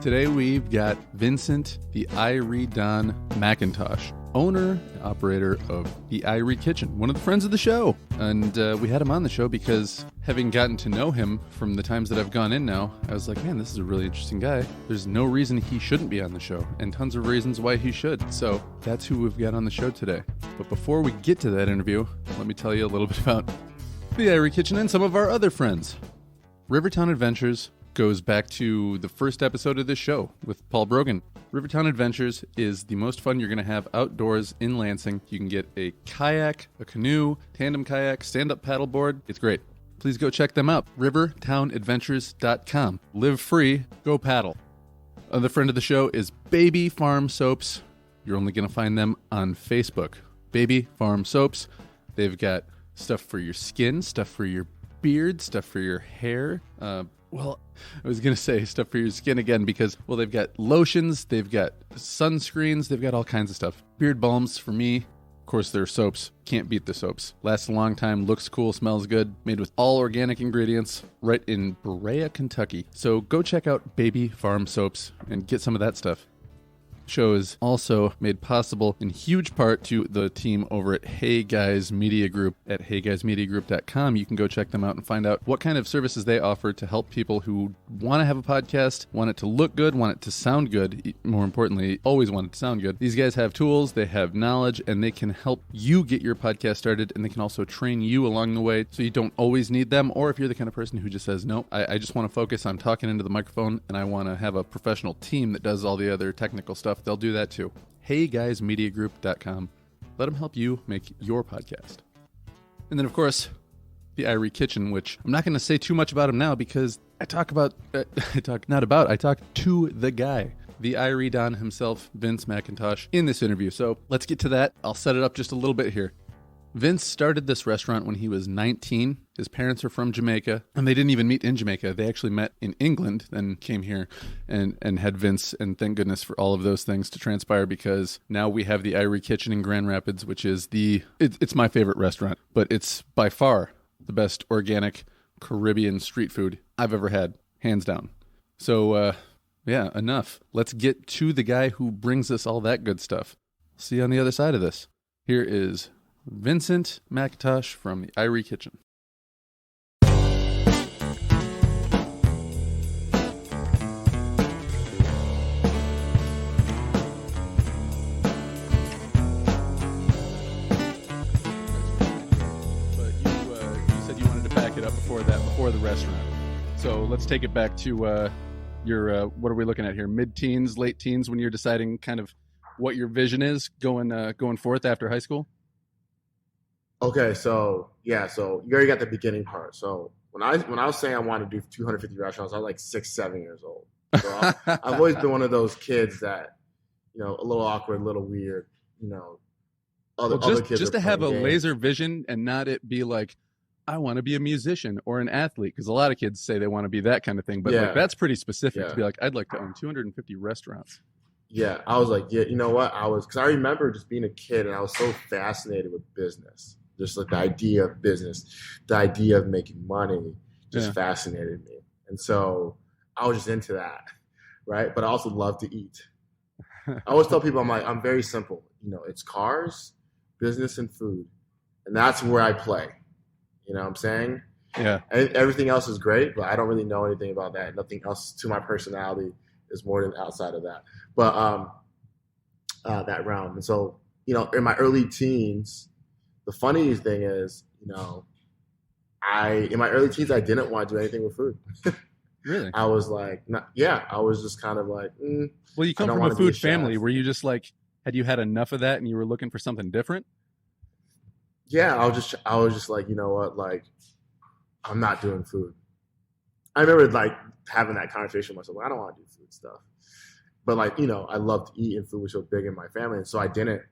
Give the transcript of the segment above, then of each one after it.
Today we've got Vincent, the IRIE Mcintosh, owner and operator of the IRIE Kitchen, one of the friends of the show. And we had him on the show because having gotten to know him from the times that I've gone in now, I was like, man, this is a really interesting guy. There's no reason he shouldn't be on the show, and tons of reasons why he should. So that's who we've got on the show today. But before we get to that interview, let me tell you a little bit about the IRIE Kitchen and some of our other friends. Rivertown Adventures goes back to the first episode of this show with Paul Brogan. Rivertown Adventures is the most fun you're going to have outdoors in Lansing. You can get a kayak, a canoe, tandem kayak, stand-up paddleboard. It's great. Please go check them out. rivertownadventures.com. Live free, go paddle. Another friend of the show is Baby Farm Soaps. You're only going to find them on Facebook. Baby Farm Soaps. They've got stuff for your skin, stuff for your beard, stuff for your hair. Well, I was going to say stuff for your skin again because, well, they've got lotions, they've got sunscreens, they've got all kinds of stuff. Beard balms for me. Of course, their soaps. Can't beat the soaps. Lasts a long time, looks cool, smells good. Made with all organic ingredients right in Berea, Kentucky. So go check out Baby Farm Soaps and get some of that stuff. Show is also made possible in huge part to the team over at Hey Guys Media Group at heyguysmediagroup.com. You can go check them out and find out what kind of services they offer to help people who want to have a podcast, want it to look good, want it to sound good, more importantly, always want it to sound good. These guys have tools, they have knowledge, and they can help you get your podcast started, and they can also train you along the way so you don't always need them, or if you're the kind of person who just says, no, I just want to focus on talking into the microphone, and I want to have a professional team that does all the other technical stuff, they'll do that too. HeyGuysMediaGroup.com. Let them help you make your podcast. And then, of course, the IRIE Kitchen, which I'm not going to say too much about him now because I talk to the guy, the IRIE Don himself, Vince Mcintosh, in this interview. So let's get to that. I'll set it up just a little bit here. Vince started this restaurant when he was 19. His parents are from Jamaica, and they didn't even meet in Jamaica. They actually met in England, then came here and had Vince, and thank goodness for all of those things to transpire because now we have the IRIE Kitchen in Grand Rapids, which is it's my favorite restaurant, but it's by far the best organic Caribbean street food I've ever had, hands down. So, yeah, enough. Let's get to the guy who brings us all that good stuff. See you on the other side of this. Here is Vincent Mcintosh from the IRIE Kitchen. Before the restaurant. So let's take it back to your, what are we looking at here? Mid-teens, late teens, when you're deciding kind of what your vision is going forth after high school? Okay, so you already got the beginning part. So when I was saying I wanted to do 250 restaurants, I was like 6, 7 years old. So I've always been one of those kids that, a little awkward, a little weird, other kids just to have a laser vision and not it be like, I want to be a musician or an athlete, because a lot of kids say they want to be that kind of thing, but like that's pretty specific to be like, I'd like to own 250 restaurants. Yeah, I was like, you know what? Because I remember just being a kid and I was so fascinated with business, just like the idea of business, the idea of making money just fascinated me. And so I was just into that, right? But I also love to eat. I always tell people, I'm very simple. It's cars, business, and food. And that's where I play. You know what I'm saying? Yeah. And everything else is great, but I don't really know anything about that. Nothing else to my personality is more than outside of that. But that realm. And so, in my early teens, the funniest thing is, in my early teens, I didn't want to do anything with food. Really? I was like, I was just kind of like, Well, you come from a food family. Were you just like, had you had enough of that and you were looking for something different? Yeah, I was just like, you know what, like, I'm not doing food. I remember like having that conversation with myself. Like, I don't want to do food stuff, but like, I loved to eat, and food was so big in my family, and so I didn't.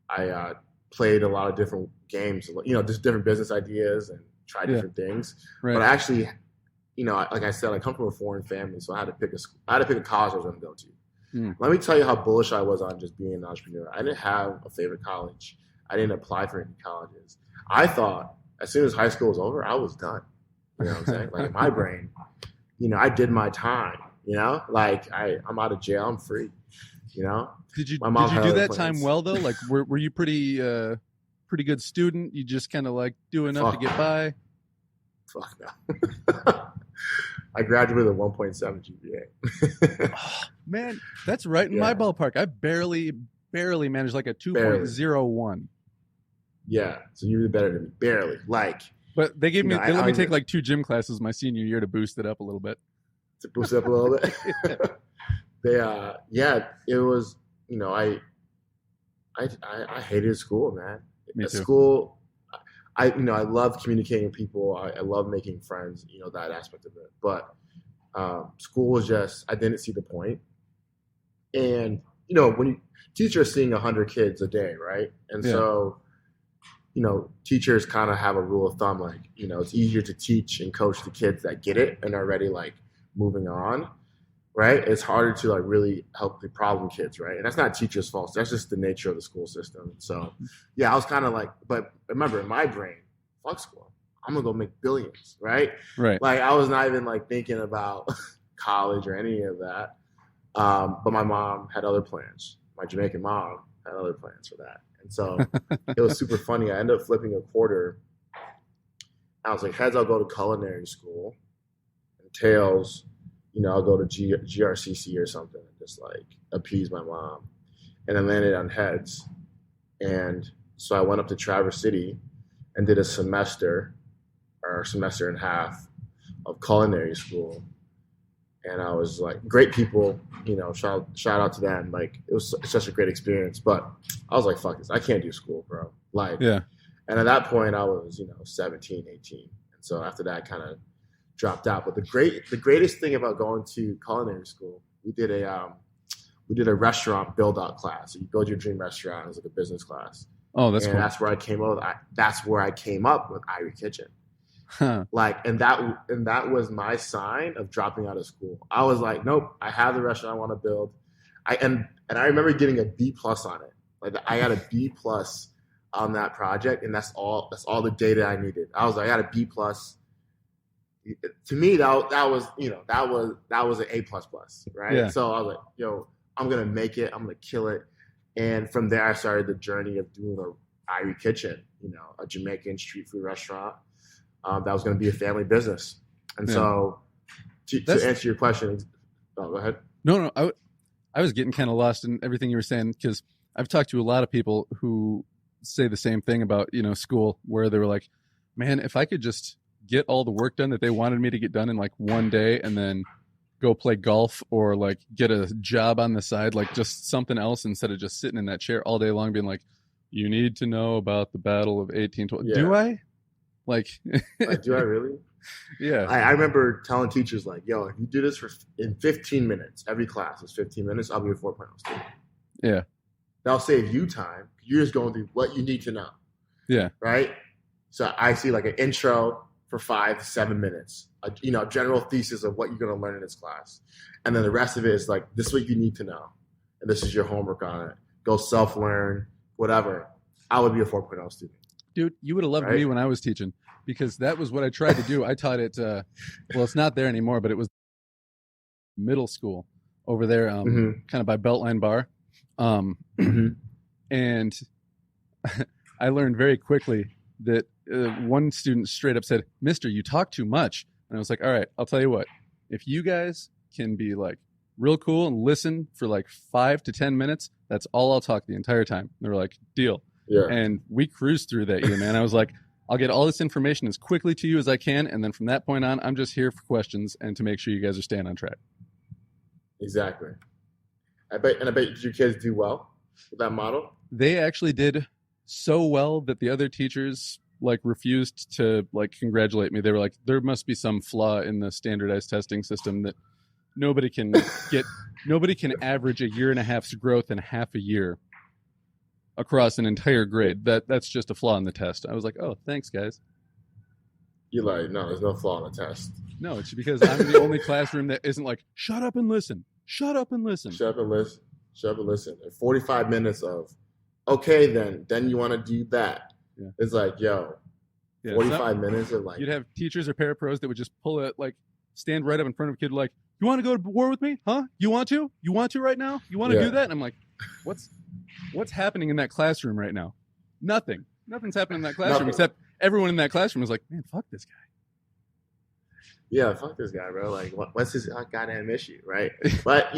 I played a lot of different games, just different business ideas and tried different things. Right. But I actually, like I said, I come from a foreign family, so I had to pick a college I was going to go to. Let me tell you how bullish I was on just being an entrepreneur. I didn't have a favorite college. I didn't apply for any colleges. I thought as soon as high school was over, I was done. You know what I'm saying? Like in my brain, I did my time. You know, like I'm out of jail, I'm free. You know, Did you my mom did you had do other that plans. time well though? Like were you pretty good student? You just kind of like do enough to get by? Fuck no. I graduated with a 1.7 GPA. Oh, man, that's right in my ballpark. I barely managed like a 2.01. Yeah, so you did better than me, barely. Like, but they gave me they let me take like like 2 gym classes my senior year to boost it up a little bit. To boost it up a little bit. It was, you know, I hated school, man. Me too. School, I love communicating with people. I love making friends, you know, that aspect of it. But school was just, I didn't see the point. And, you know, when teachers seeing 100 kids a day, right? And so, you know, teachers kind of have a rule of thumb, like, you know, it's easier to teach and coach the kids that get it and are already like moving on, right? It's harder to like really help the problem kids, right? And that's not teachers' fault. That's just the nature of the school system. So, yeah, I was kind of like, but remember, in my brain, fuck school. I'm gonna go make billions, right? Right. Like I was not even like thinking about college or any of that. But my mom had other plans. My Jamaican mom had other plans for that. And so it was super funny. I ended up flipping a quarter. I was like, heads, I'll go to culinary school. And tails, you know, I'll go to GRCC or something and just like appease my mom. And I landed on heads. And so I went up to Traverse City and did a semester or a semester and a half of culinary school. And I was like, great people, you know, shout out to them. Like, it was such a great experience. But I was like, fuck this. I can't do school, bro. Like, yeah. And at that point, I was, you know, 17, 18. And so after that, I kind of dropped out. But the greatest thing about going to culinary school, we did a restaurant build out class. So you build your dream restaurant as like a business class. Oh, that's cool. That's where I came up. That's where I came up with IRIE Kitchen. Huh. Like, and that was my sign of dropping out of school. I was like, nope, I have the restaurant I want to build. And I remember getting a B+ on it. Like, I got a B+ on that project, and that's all the data I needed. I was like, I got a B+. To me, that was, you know, that was an A++, right? Yeah. So I was like, yo, I'm gonna make it. I'm gonna kill it. And from there, I started the journey of doing a IRIE Kitchen, you know, a Jamaican street food restaurant. That was going to be a family business. And so to answer your question, go ahead. No, I was getting kind of lost in everything you were saying, because I've talked to a lot of people who say the same thing about, you know, school, where they were like, man, if I could just get all the work done that they wanted me to get done in like one day and then go play golf or like get a job on the side, like just something else instead of just sitting in that chair all day long being like, you need to know about the Battle of 1812. Yeah. Do I? Like, do I really? Yeah. I remember telling teachers like, yo, if you do this in 15 minutes, every class is 15 minutes, I'll be a 4.0 student. Yeah. That'll save you time. You're just going through what you need to know. Yeah. Right? So I see like an intro for 5 to 7 minutes, a general thesis of what you're going to learn in this class. And then the rest of it is like, this is what you need to know. And this is your homework on it. Go self-learn, whatever. I would be a 4.0 student. Dude, you would have loved me when I was teaching, because that was what I tried to do. I taught it, well, it's not there anymore, but it was middle school over there, kind of by Beltline Bar. And I learned very quickly that one student straight up said, "Mister, you talk too much." And I was like, all right, I'll tell you what. If you guys can be like real cool and listen for like 5 to 10 minutes, that's all I'll talk the entire time. And they were like, deal. Yeah. And we cruised through that year, man. I was like, I'll get all this information as quickly to you as I can. And then from that point on, I'm just here for questions and to make sure you guys are staying on track. Exactly. I bet your kids do well with that model. They actually did so well that the other teachers like refused to like congratulate me. They were like, there must be some flaw in the standardized testing system that nobody can average 1.5 years growth in half a year across an entire grade. That's just a flaw in the test. I was like, oh, thanks, guys. You're like, no, there's no flaw in the test. No, it's because I'm the only classroom that isn't like, shut up and listen. Shut up and listen. Shut up and listen. Shut up and listen. And 45 minutes of, okay, then you want to do that. Yeah. It's like, yo, 45 minutes of like. You'd have teachers or parapros that would just pull it, like, stand right up in front of a kid like, You want to go to war with me? Huh? You want to? You want to right now? You want to do that? And I'm like, what's happening in that classroom right now? Nothing. Nothing's happening in that classroom except everyone in that classroom was like, man, fuck this guy. Yeah, fuck this guy, bro. Like, what's his goddamn issue, right? But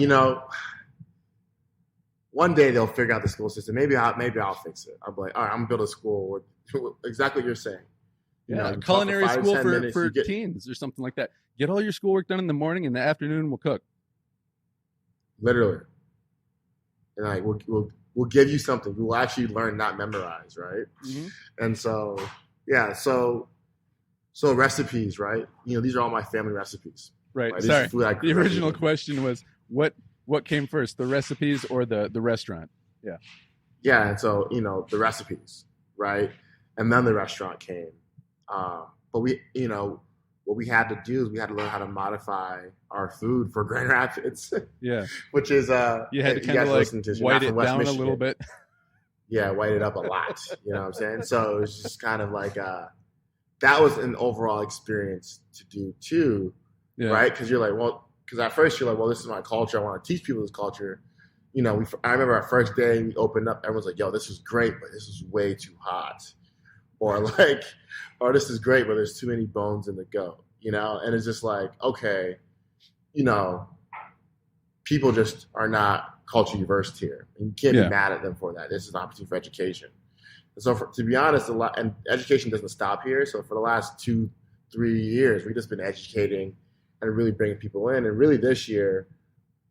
one day they'll figure out the school system. Maybe I'll fix it. I'll be like, all right, I'm gonna build a school with exactly what you're saying. Culinary school for teens or something like that. Get all your schoolwork done in the morning. In the afternoon, we'll cook. Literally, and like we'll give you something. We'll actually learn, not memorize, right? Mm-hmm. And so recipes, right? These are all my family recipes. Right. Like, sorry. The original question was what came first, the recipes or the restaurant? Yeah. Yeah, and so the recipes, right, and then the restaurant came. But what we had to do is we had to learn how to modify our food for Grand Rapids. Yeah. Which is you had to kind of like white it down Michigan. A little bit. Yeah, white it up a lot. You know what I'm saying? So it was just kind of like that was an overall experience to do too, right? Because you're like, because at first you're like, well, this is my culture. I want to teach people this culture. I remember our first day we opened up, everyone's like, yo, this is great, but this is way too hot. Or this is great, but there's too many bones in the goat, And it's just like, okay, people just are not culturally versed here. And you can't be mad at them for that. This is an opportunity for education. And so to be honest, and education doesn't stop here. So for the last 2-3 years, we've just been educating and really bringing people in. And really this year,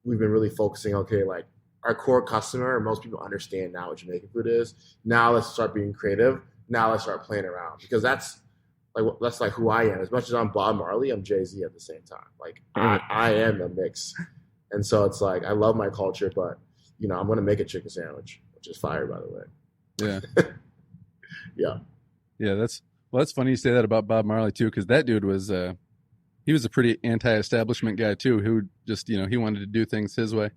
we've been really focusing, okay, like our core customer, most people understand now what Jamaican food is. Now let's start being creative. Now let's start playing around, because that's like who I am. As much as I'm Bob Marley, I'm Jay-Z at the same time. Like I am a mix. And so it's like, I love my culture, but I'm going to make a chicken sandwich, which is fire, by the way. Yeah. Yeah. That's funny you say that about Bob Marley too. Cause that dude was, he was a pretty anti-establishment guy too, who just, he wanted to do things his way.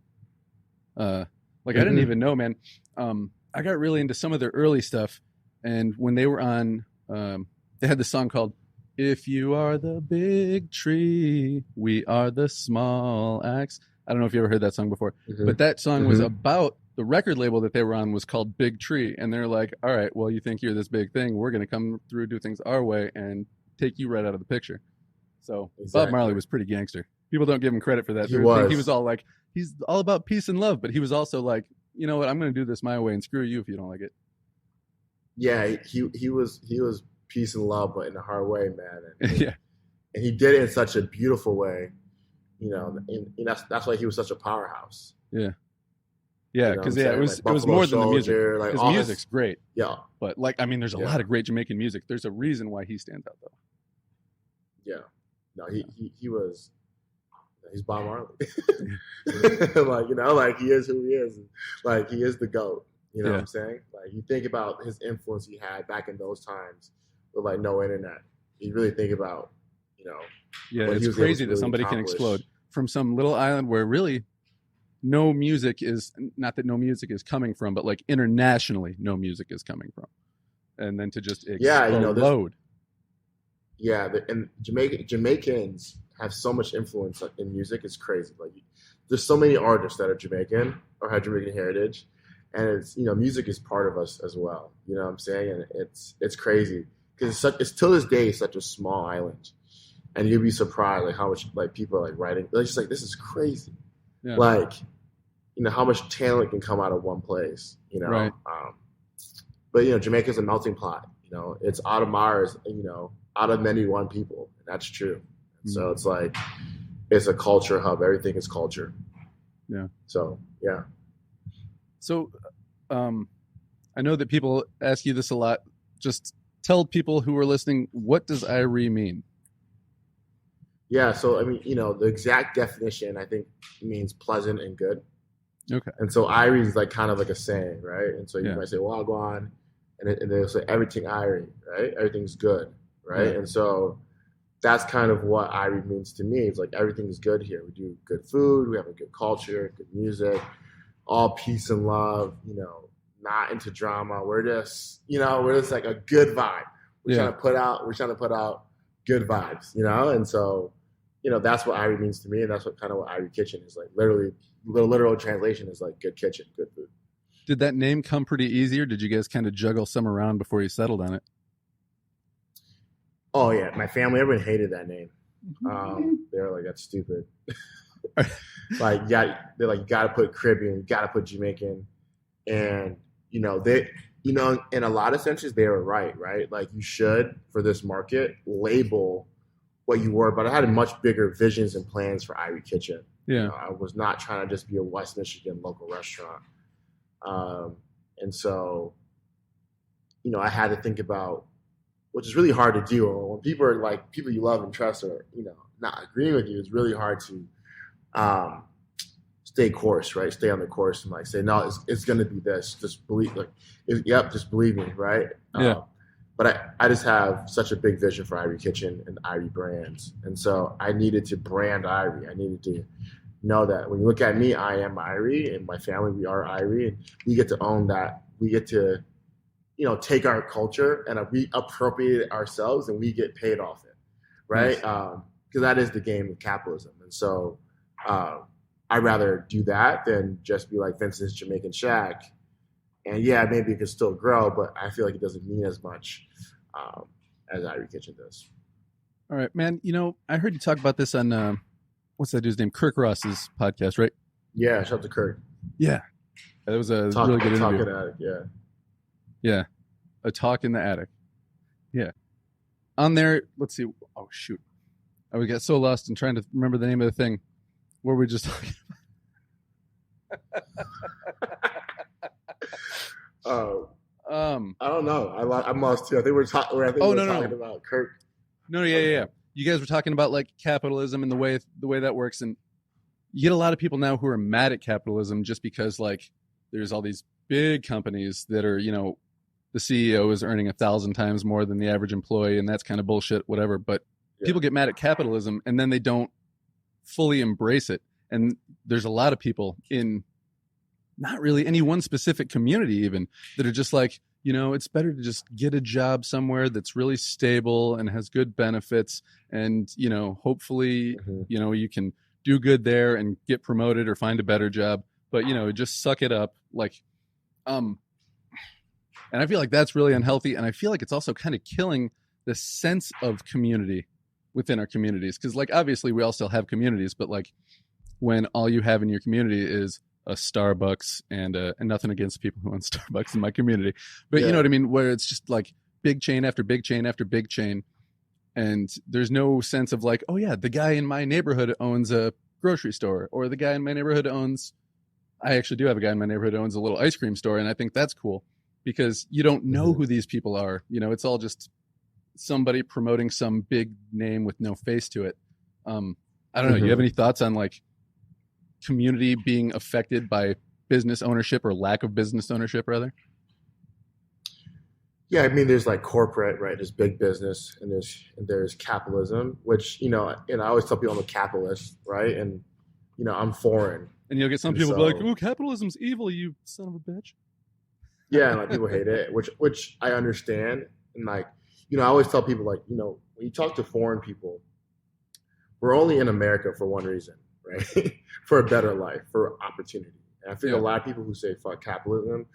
I didn't even know, man. I got really into some of their early stuff. And when they were on, they had this song called "If You Are the Big Tree, We Are the Small Axe." I don't know if you ever heard that song before, but that song was about the record label that they were on was called Big Tree. And they're like, all right, well, you think you're this big thing. We're going to come through, do things our way and take you right out of the picture. So Bob Marley was pretty gangster. People don't give him credit for that. He was all like, he's all about peace and love, but he was also like, you know what, I'm going to do this my way and screw you if you don't like it. Yeah, he was peace and love, but in a hard way, man. And he did it in such a beautiful way, and that's why he was such a powerhouse. Yeah, because it was more than the music. Like, his music's great. Yeah, but there's a lot of great Jamaican music. There's a reason why he stands out, though. Yeah, no, he's Bob Marley. He is who he is. Like, he is the GOAT. You know what I'm saying? Like, you think about his influence he had back in those times with like no internet. You really think about, it's crazy that somebody can explode from some little island where really no music is, not that no music is coming from, but like internationally no music is coming from. And then to just explode. And Jamaicans have so much influence in music. It's crazy. Like, there's so many artists that are Jamaican or have Jamaican heritage. And it's, music is part of us as well. You know what I'm saying? And it's crazy because it's till this day such a small island, and you'd be surprised like how much like people are like writing. They're just like, this is crazy. Yeah. Like, how much talent can come out of one place. Right. But Jamaica's a melting pot. It's out of Mars. Out of many one people. And that's true. Mm-hmm. So it's like it's a culture hub. Everything is culture. Yeah. So yeah. So, I know that people ask you this a lot. Just tell people who are listening, what does IRIE mean? Yeah, so the exact definition I think means pleasant and good. Okay. And so IRIE is like kind of like a saying, right? And so you might say, well, I'll go on, and they'll say everything IRIE, right? Everything's good, right? Yeah. And so that's kind of what IRIE means to me. It's like everything's good here. We do good food, we have a good culture, good music. All peace and love, not into drama. We're just like a good vibe. We're trying to put out good vibes, and so, that's what IRIE means to me, and that's what IRIE Kitchen is like. Literally, the literal translation is like good kitchen, good food. Did that name come pretty easy, or did you guys kind of juggle some around before you settled on it? Oh yeah, my family, everyone hated that name. They were like, that's stupid. Like, they're like, you got to put Caribbean, you got to put Jamaican, and in a lot of senses they were right? Like, you should, for this market, label what you were, but I had much bigger visions and plans for IRIE Kitchen. Yeah, I was not trying to just be a West Michigan local restaurant, and so, I had to think about, which is really hard to do when people are like, people you love and trust are not agreeing with you. It's really hard to stay course, right? Stay on the course and like say, no, it's going to be this. Just believe, just believe me, right? Yeah. But I just have such a big vision for IRIE Kitchen and IRIE brands. And so I needed to brand IRIE. I needed to know that when you look at me, I am IRIE, and my family, we are IRIE, and we get to own that. We get to, take our culture and we appropriate it ourselves, and we get paid off it, right? Because that is the game of capitalism. And so I'd rather do that than just be like Vincent's Jamaican Shack. And yeah, maybe it could still grow, but I feel like it doesn't mean as much as IRIE Kitchen does. All right, man. I heard you talk about this on, what's that dude's name? Kirk Ross's podcast, right? Yeah, shout out to Kirk. Yeah. That was a really good interview. Talk in the Attic, yeah. Yeah. A Talk in the Attic. Yeah. On there, let's see. Oh, shoot. I got so lost in trying to remember the name of the thing. What were we just talking about? I don't know. I'm lost too. I think we're talking about Kirk. No, yeah. You guys were talking about like capitalism and the way that works, and you get a lot of people now who are mad at capitalism just because like there's all these big companies that are, the CEO is earning 1,000 times more than the average employee, and that's kind of bullshit, whatever. But people get mad at capitalism and then they don't fully embrace it. And there's a lot of people in not really any one specific community even that are just like, it's better to just get a job somewhere that's really stable and has good benefits. And, hopefully, you can do good there and get promoted or find a better job. But, just suck it up. Like, and I feel like that's really unhealthy. And I feel like it's also kind of killing the sense of community within our communities. Because, like, obviously we all still have communities, but like when all you have in your community is a Starbucks and nothing against people who own Starbucks in my community, but you know what I mean? Where it's just like big chain after big chain after big chain. And there's no sense of like, oh yeah, the guy in my neighborhood owns a grocery store, or the guy in my neighborhood I actually do have a guy in my neighborhood who owns a little ice cream store. And I think that's cool because you don't know who these people are. It's all just somebody promoting some big name with no face to it. I don't know. You have any thoughts on like community being affected by business ownership or lack of business ownership rather? Yeah, I mean, there's like corporate, right? There's big business, and there's capitalism, which and I always tell people I'm a capitalist, right? And I'm foreign, and you'll get some people be like, "Oh, capitalism's evil, you son of a bitch." Yeah, and like people hate it, which I understand, and like I always tell people like when you talk to foreign people, we're only in America for one reason, right? For a better life, for opportunity. And I think a lot of people who say fuck capitalism,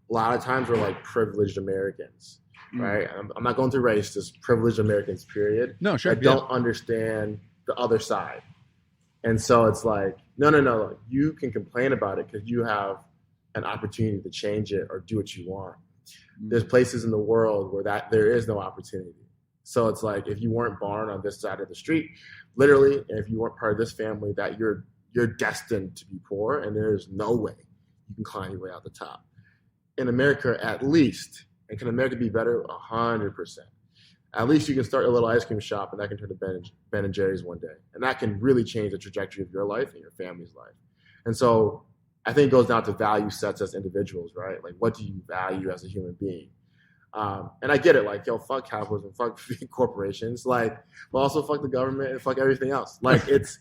a lot of times we're like privileged Americans, right? I'm not going to race, just privileged Americans, period. No, sure. I don't understand the other side. And so it's like, no. You can complain about it because you have an opportunity to change it or do what you want. There's places in the world where there is no opportunity. So it's like, if you weren't born on this side of the street, literally, and if you weren't part of this family, that you're destined to be poor, and there's no way you can climb your way out the top. In America, at least, and can America be better? 100%. At least you can start a little ice cream shop, and that can turn to Ben and Jerry's one day. And that can really change the trajectory of your life and your family's life. And so I think it goes down to value sets as individuals, right? Like, what do you value as a human being? And I get it, like, fuck capitalism, fuck corporations, like, but also fuck the government and fuck everything else. Like, it's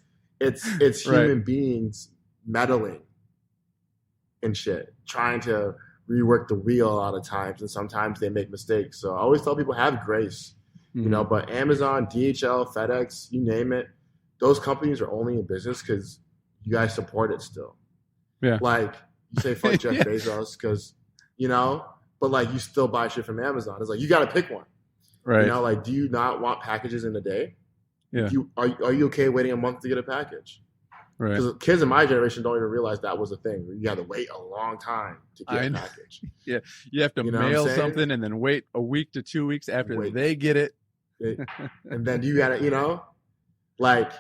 human beings meddling in shit, trying to rework the wheel a lot of times, and sometimes they make mistakes. So I always tell people, have grace, but Amazon, DHL, FedEx, you name it, those companies are only in business because you guys support it still. Yeah. Like you say, fuck Jeff Bezos because, but like you still buy shit from Amazon. It's like, you got to pick one. Right. Like, do you not want packages in a day? Yeah. Are you okay waiting a month to get a package? Right. Because kids in my generation don't even realize that was a thing. You got to wait a long time to get a package. Yeah. You have to mail something and then wait a week to 2 weeks after they get it. And then you got to, like,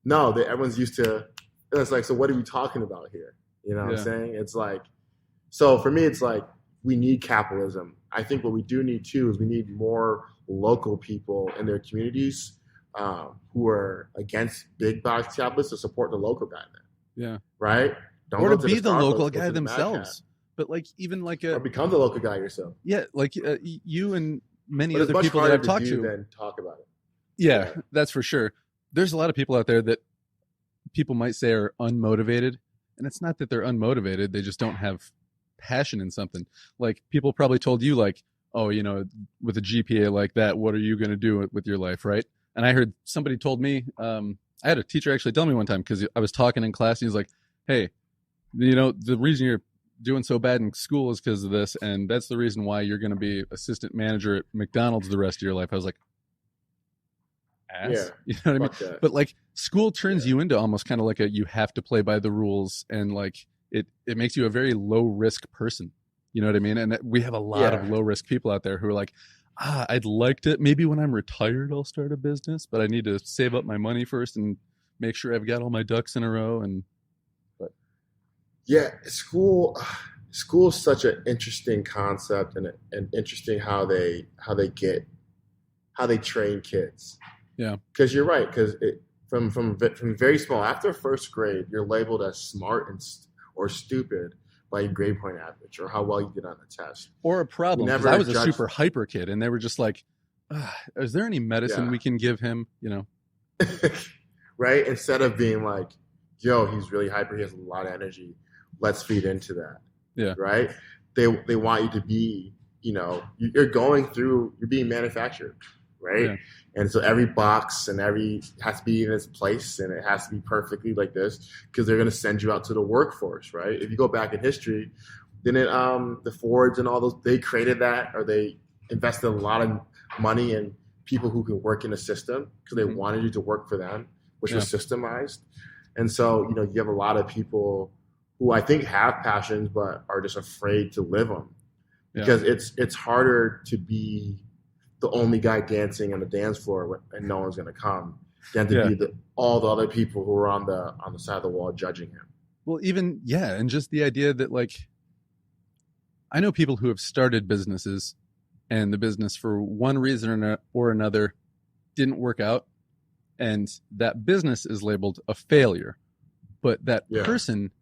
no, everyone's used to, and it's like, so what are we talking about here? You know what I'm saying? It's like, so for me, it's like, we need capitalism. I think what we do need too is we need more local people in their communities who are against big box tablets to support the local guy then. Yeah. Right? Or to be the local guy themselves. But like even like or become the local guy yourself. Yeah, like you and many other people that I've talked to. Then talk about it. Yeah, that's for sure. There's a lot of people out there that people might say are unmotivated, and it's not that they're unmotivated; they just don't have passion in something. Like people probably told you, like, "Oh, with a GPA like that, what are you going to do with your life?" Right? And I heard somebody told me, I had a teacher actually tell me one time because I was talking in class. And he was like, "Hey, the reason you're doing so bad in school is because of this, and that's the reason why you're going to be assistant manager at McDonald's the rest of your life." I was like, ass. Yeah, you know what I mean? But like school turns you into almost kind of like you have to play by the rules, and like it makes you a very low risk person. You know what I mean? And we have a lot of low risk people out there who are like, I'd like to, maybe when I'm retired, I'll start a business, but I need to save up my money first and make sure I've got all my ducks in a row. School is such an interesting concept and interesting how they train kids. Yeah, because you're right. Because from very small, after first grade, you're labeled as smart or stupid by your grade point average or how well you did on the test, or a problem. Because I was a super hyper kid, and they were just like, "Is there any medicine we can give him?" Right? Instead of being like, "Yo, he's really hyper. He has a lot of energy. Let's feed into that." Yeah. Right? They want you to be, you're being manufactured, right? Yeah. And so every box and has to be in its place, and it has to be perfectly like this because they're going to send you out to the workforce, right? If you go back in history, didn't the Fords and all those, they created that, or they invested a lot of money in people who can work in a system because they wanted you to work for them, which was systemized. And so, you have a lot of people who I think have passions but are just afraid to live them because it's harder to be the only guy dancing on the dance floor and no one's going to come than to be all the other people who are on the side of the wall judging him. Well, even, and just the idea that, like, I know people who have started businesses and the business for one reason or another didn't work out, and that business is labeled a failure. But that person,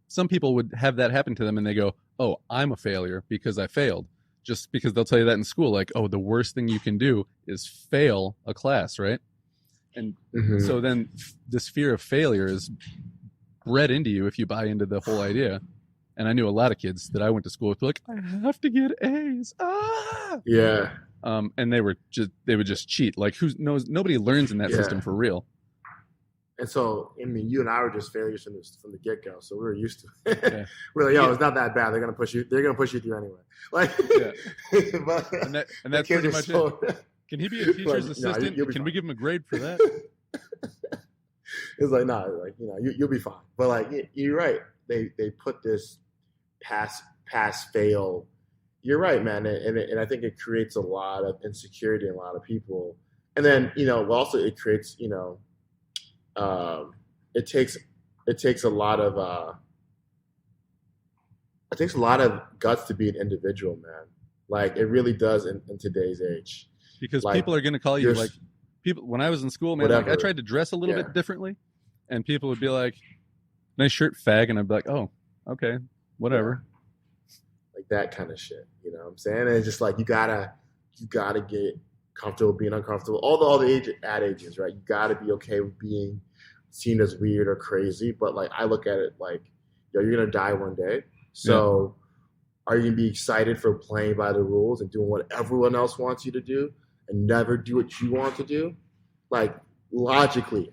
some people would have that happen to them and they go, "Oh, I'm a failure because I failed." Just because they'll tell you that in school, like, "Oh, the worst thing you can do is fail a class," right? And so then this fear of failure is bred into you if you buy into the whole idea. And I knew a lot of kids that I went to school with, like, "I have to get A's." Yeah. And they would just cheat. Like, nobody learns in that system for real. And so, I mean, you and I were just failures from the get-go, so we were used to it. We're like, it's not that bad. They're gonna push you through anyway. Like, but, and that's pretty much it. Can he be a teacher's assistant? Can we give him a grade for that? It's like, you'll be fine. But like, you're right. They put this pass fail. You're right, man, and I think it creates a lot of insecurity in a lot of people. And then also it creates it takes a lot of guts to be an individual, man. Like, it really does in today's age. Because people are going to call you, like, people. When I was in school, man, like, I tried to dress a little bit differently, and people would be like, "Nice shirt, fag," and I'd be like, "Oh, okay, whatever." Like that kind of shit, you know what I'm saying? And it's just like you gotta get comfortable being uncomfortable. All the ad ages, right? You gotta be okay with being seen as weird or crazy. But like, I look at it like, you're gonna die one day. So are you gonna be excited for playing by the rules and doing what everyone else wants you to do and never do what you want to do? Like, logically,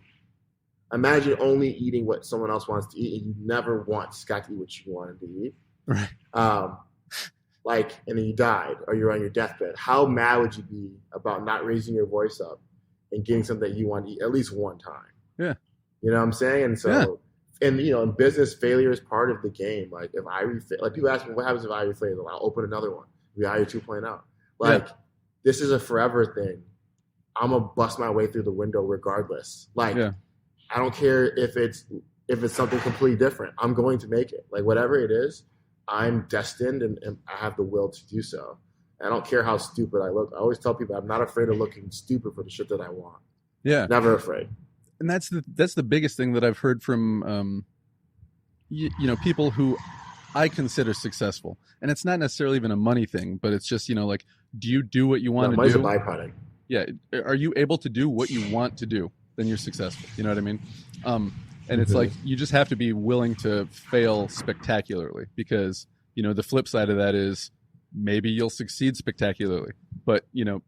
Imagine only eating what someone else wants to eat, and you never once got to eat what you wanted to eat. Right. And then you died, or you're on your deathbed. How mad would you be about not raising your voice up and getting something that you want to eat at least one time? Yeah. You know what I'm saying? And so, and in business, failure is part of the game. Like if people ask me, what happens if IRIE fails? I'll open another one. We IRIE 2.0. Like this is a forever thing. I'm gonna bust my way through the window regardless. Like I don't care if it's something completely different. I'm going to make it. Like whatever it is, I'm destined and I have the will to do so. I don't care how stupid I look. I always tell people I'm not afraid of looking stupid for the shit that I want. Yeah. Never afraid. And that's the biggest thing that I've heard from people who I consider successful. And it's not necessarily even a money thing, but it's just, like, do you do what you want to do? Money's a byproduct. Yeah. Are you able to do what you want to do? Then you're successful. You know what I mean? And it's like, you just have to be willing to fail spectacularly, because, the flip side of that is maybe you'll succeed spectacularly, but you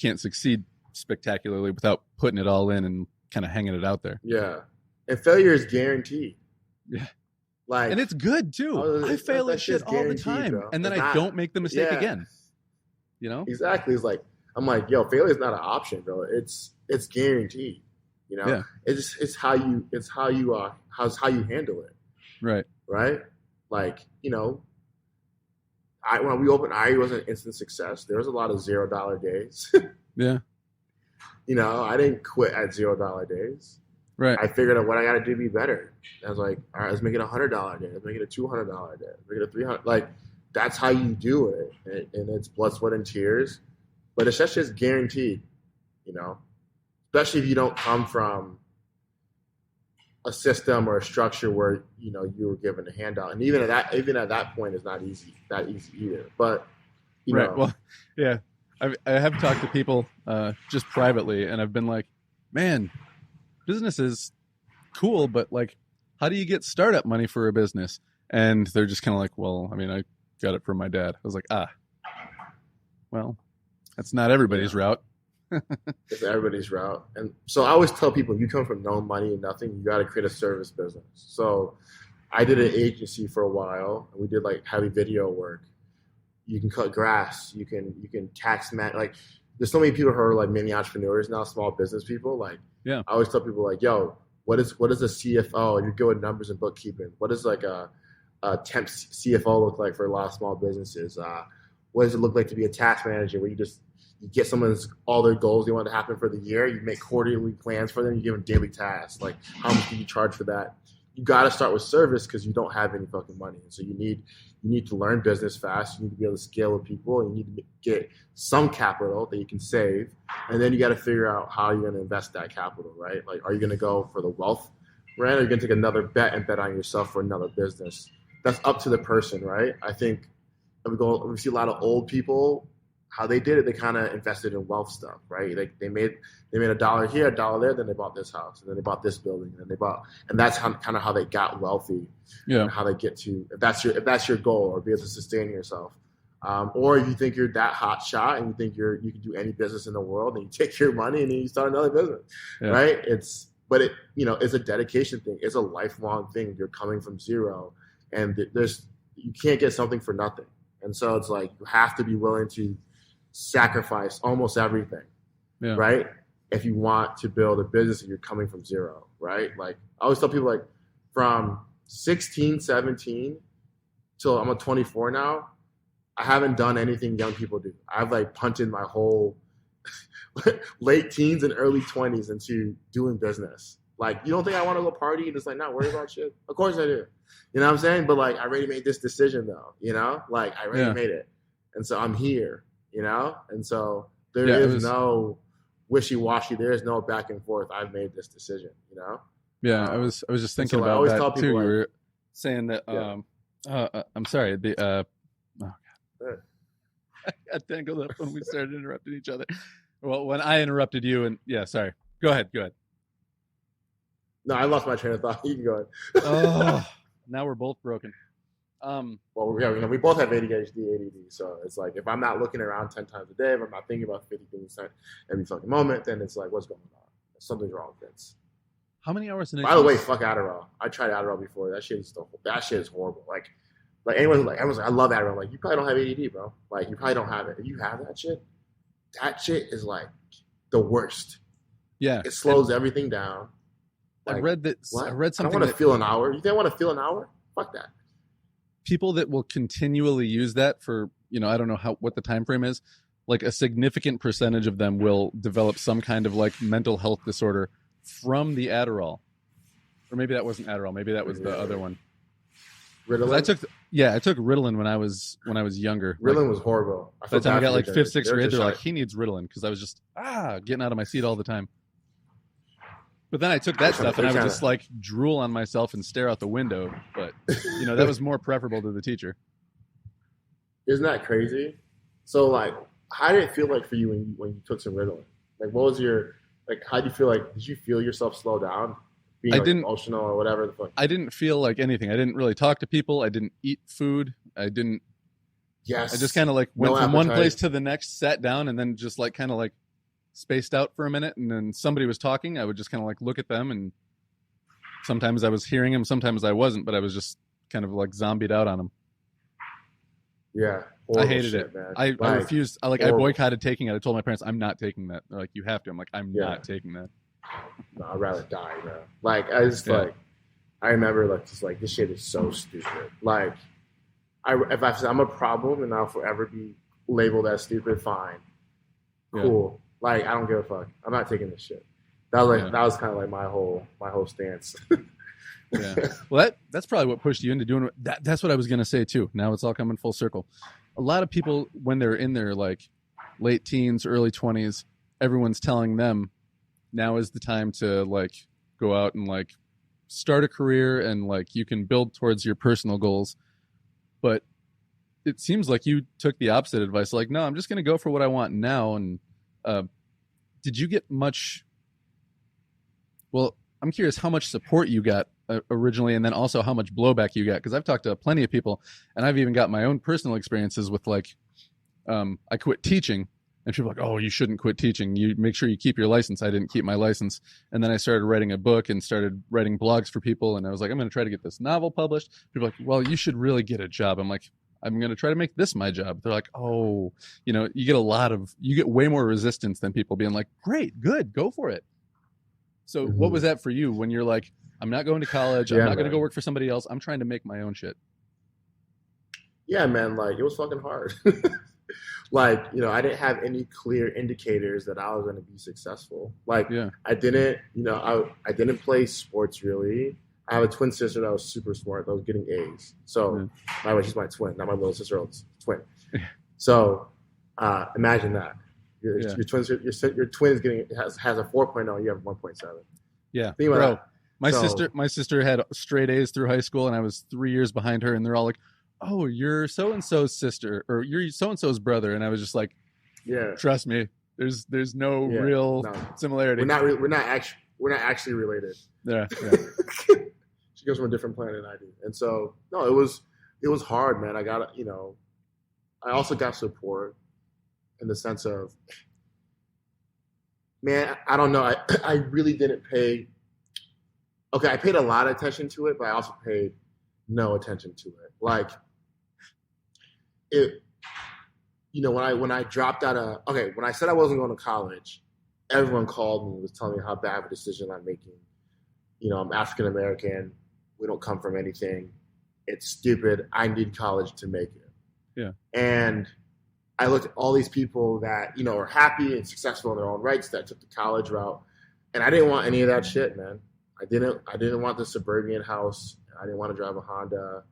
can't succeed spectacularly without putting it all in and kind of hanging it out there. Yeah. And failure is guaranteed. Yeah. Like, and it's good too. I fail at shit all the time, bro. And then I don't make the mistake again. Exactly. It's like, I'm like, yo, failure is not an option, bro. It's guaranteed. It's how you handle it. Right. Right. Like, when we opened IRIE, it was an instant success. There was a lot of $0 days. Yeah. I didn't quit at $0 days. Right. I figured out what I got to do to be better. I was like, all right, let's make it $100 day. Let's make it a $200 day. Let's make it a $300. Like, that's how you do it. And it's blood, sweat, and tears. But it's just guaranteed, especially if you don't come from a system or a structure where, you were given a handout. And even at that point, it's not that easy either. But, right. Well, yeah. I have talked to people just privately, and I've been like, man, business is cool, but like, how do you get startup money for a business? And they're just kind of like, well, I mean, I got it from my dad. I was like, well, that's not everybody's route. It's everybody's route. And so I always tell people, you come from no money and nothing, you got to create a service business. So I did an agency for a while, and we did like heavy video work. You can cut grass. You can tax like, there's so many people who are like mini entrepreneurs now, small business people. Like, I always tell people like, yo, what is a CFO? And you go with numbers and bookkeeping. What does like a temp CFO look like for a lot of small businesses? What does it look like to be a tax manager, where you get someone's all their goals they want to happen for the year. You make quarterly plans for them. You give them daily tasks. Like, how much do you charge for that? You got to start with service because you don't have any fucking money. And so you need to learn business fast. You need to be able to scale with people. And you need to get some capital that you can save. And then you got to figure out how you're going to invest that capital, right? Like, are you going to go for the wealth brand, or are you going to take another bet and bet on yourself for another business? That's up to the person, right? I think we see a lot of old people. How they did it, they kind of invested in wealth stuff, right? Like they made $1 here, $1 there, then they bought this house, and then they bought this building, and that's kind of how they got wealthy. Yeah. And how they get to, if that's your goal, or be able to sustain yourself, or if you think you're that hot shot and you think you can do any business in the world, and you take your money and then you start another business, right? It's a dedication thing. It's a lifelong thing. You're coming from zero, and you can't get something for nothing, and so it's like you have to be willing to sacrifice almost everything, right? If you want to build a business and you're coming from zero, right? Like I always tell people, like from 16, 17 till I'm 24 now, I haven't done anything young people do. I've like punted my whole late teens and early 20s into doing business. Like, you don't think I want to go party and just like not worry about shit? Of course I do. You know what I'm saying? But like, I already made this decision though, like I already made it. And so I'm here. And so there is no wishy-washy. There is no back and forth. I've made this decision, Yeah, I was just thinking about that too. You were saying that. I'm sorry. Oh God, I got tangled up when we started interrupting each other. Well, when I interrupted you, and sorry. Go ahead. No, I lost my train of thought. You can go ahead. Oh, now we're both broken. Well, we both have ADHD, ADD, so it's like if I'm not looking around 10 times a day, if I'm not thinking about 50 things every fucking moment, then it's like, what's going on? Something's wrong, Vince. How many hours in a day? By the way, fuck Adderall. I tried Adderall before. That shit is horrible. Like everyone's like, I love Adderall. Like, you probably don't have ADD, bro. Like, you probably don't have it. If you have that shit is like the worst. Yeah. It slows everything down. Like, I read something. I don't want to feel an hour. You think I want to feel an hour? Fuck that. People that will continually use that for, I don't know what the time frame is. Like a significant percentage of them will develop some kind of like mental health disorder from the Adderall. Or maybe that wasn't Adderall. Maybe that was the other one. Ritalin? I took Ritalin when I was younger. Ritalin was horrible. By the time I got like 5th, 6th grade, they're like, he needs Ritalin, because I was just getting out of my seat all the time. But then I took that stuff and I would just like drool on myself and stare out the window. But that was more preferable to the teacher. Isn't that crazy? So like, how did it feel like for you when you took some Ritalin? Like, what was your how do you feel like? Did you feel yourself slow down? Being emotional or whatever the fuck. I didn't feel like anything. I didn't really talk to people. I didn't eat food. I didn't. Yes. I just kind of like went from one place to the next, sat down, and then just like kind of like spaced out for a minute. And then somebody was talking. I would just kind of like look at them, and sometimes I was hearing them, sometimes I wasn't, but I was just kind of like zombied out on them. Yeah. I hated it, man. I refused. I boycotted taking it. I told my parents, I'm not taking that. They're like, you have to. I'm like, I'm not taking that. No, I'd rather die, bro. Like, I just I remember like just like, this shit is so stupid. Like, if I say I'm a problem and I'll forever be labeled as stupid, fine, cool. Like, I don't give a fuck. I'm not taking this shit. That was kind of like my whole stance. Yeah. Well, that's probably what pushed you into doing that. That's what I was gonna say too. Now it's all coming full circle. A lot of people, when they're in their like late teens, early 20s, everyone's telling them now is the time to like go out and like start a career and like you can build towards your personal goals. But it seems like you took the opposite advice. Like, no, I'm just going to go for what I want now. And did you get much? Well, I'm curious how much support you got originally, and then also how much blowback you got. Because I've talked to plenty of people, and I've even got my own personal experiences with like, I quit teaching. And people are like, oh, you shouldn't quit teaching. You make sure you keep your license. I didn't keep my license. And then I started writing a book and started writing blogs for people. And I was like, I'm going to try to get this novel published. People are like, well, you should really get a job. I'm like, I'm going to try to make this my job. They're like, oh, you get way more resistance than people being like, great, good, go for it. So what was that for you when you're like, I'm not going to college. I'm not going to go work for somebody else. I'm trying to make my own shit. Yeah, man. Like, it was fucking hard. Like, I didn't have any clear indicators that I was going to be successful. Like, I didn't, I didn't play sports really. I have a twin sister that was super smart. That was getting A's. So, by the way, she's my twin, not my little sister, twin. So, imagine that. Your twin has a 4.0. You have 1.7. Yeah, bro. My sister had straight A's through high school, and I was 3 years behind her. And they're all like, oh, you're so-and-so's sister, or you're so-and-so's brother. And I was just like, trust me, there's no real similarity. We're not actually related. Yeah. She comes from a different planet than I do. And so, no, it was hard, man. I also got support in the sense of, man, I don't know. I really didn't pay. Okay, I paid a lot of attention to it, but I also paid no attention to it. Like, when I dropped out of, when I said I wasn't going to college, everyone called me and was telling me how bad of a decision I'm making. I'm African American. We don't come from anything. It's stupid. I need college to make it. Yeah. And I looked at all these people that, are happy and successful in their own rights that took the college route. And I didn't want any of that shit, man. I didn't want the suburban house. I didn't want to drive a Honda.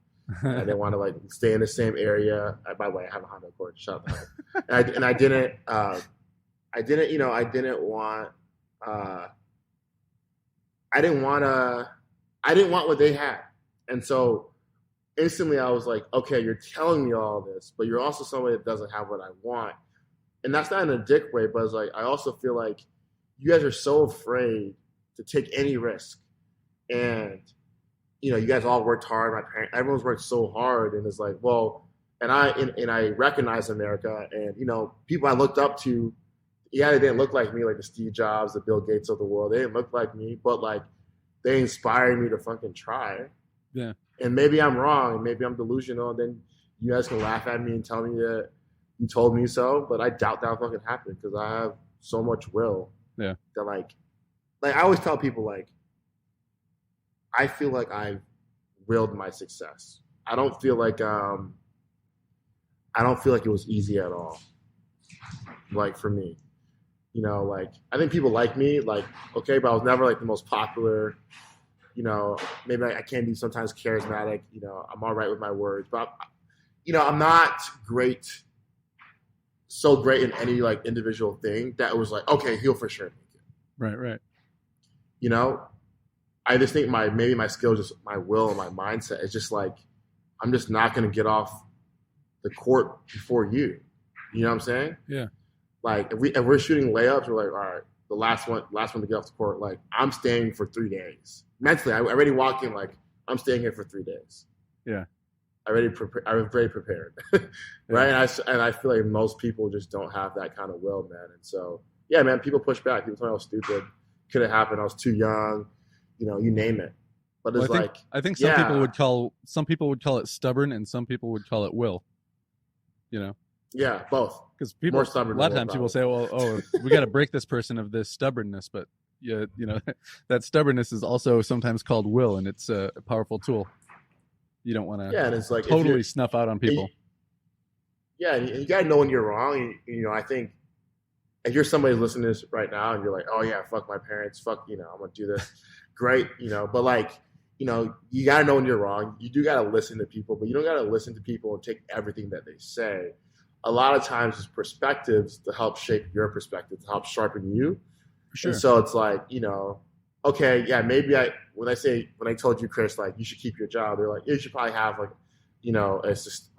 I didn't want to stay in the same area. By the way, I have a Honda Accord. Shut up. And I didn't want what they had. And so instantly I was like, okay, you're telling me all this, but you're also somebody that doesn't have what I want. And that's not in a dick way, but it's like, I also feel like you guys are so afraid to take any risk. And, you guys all worked hard. Everyone's worked so hard. And it's like, well, and I recognize America and, people I looked up to, they didn't look like me, like the Steve Jobs, the Bill Gates of the world. They didn't look like me, but they inspire me to fucking try. Yeah. And maybe I'm wrong, and maybe I'm delusional, and then you guys can laugh at me and tell me that you told me so, but I doubt that'll fucking happen because I have so much will. Yeah. That like I always tell people, like, I feel like I willed my success. I don't feel like it was easy at all. Like, for me, you know, like, I think people like me, like, okay, but I was never like the most popular. You know, maybe I can be sometimes charismatic. You know, I'm all right with my words, but you know, I'm not so great in any like individual thing that it was like, okay, he'll for sure make it. Right. You know, I just think maybe my skill, just my will and my mindset is just like, I'm just not going to get off the court before you. You know what I'm saying? Yeah. Like if we're shooting layups, we're like, all right, the last one to get off the court. Like, I'm staying for 3 days. Mentally, I already walk in like, I'm staying here for 3 days. Yeah. I was very prepared. Right. Yeah. And I feel like most people just don't have that kind of will, man. And so, yeah, man, people push back. People tell me I was stupid. Couldn't happen. I was too young. You know, you name it. But it's I think some people would call it stubborn, and some people would call it will. You know. Yeah, both. Because people, a lot of times people say, "Well, we got to break this person of this stubbornness," but you know, that stubbornness is also sometimes called will, and it's a powerful tool. You don't want to and it's like totally snuff out on people. And you got to know when you're wrong. You know, I think if you're somebody listening to this right now and you're like, oh yeah, fuck my parents, fuck, you know, I'm gonna do this, great, you know, but like, you know, you got to know when you're wrong. You do got to listen to people, but you don't got to listen to people and take everything that they say. A lot of times it's perspectives to help shape your perspective, to help sharpen you. For sure. And so it's like, you know, okay, yeah, maybe when I told you, Chris, like, you should keep your job, they're like, you should probably have like, you know, it's just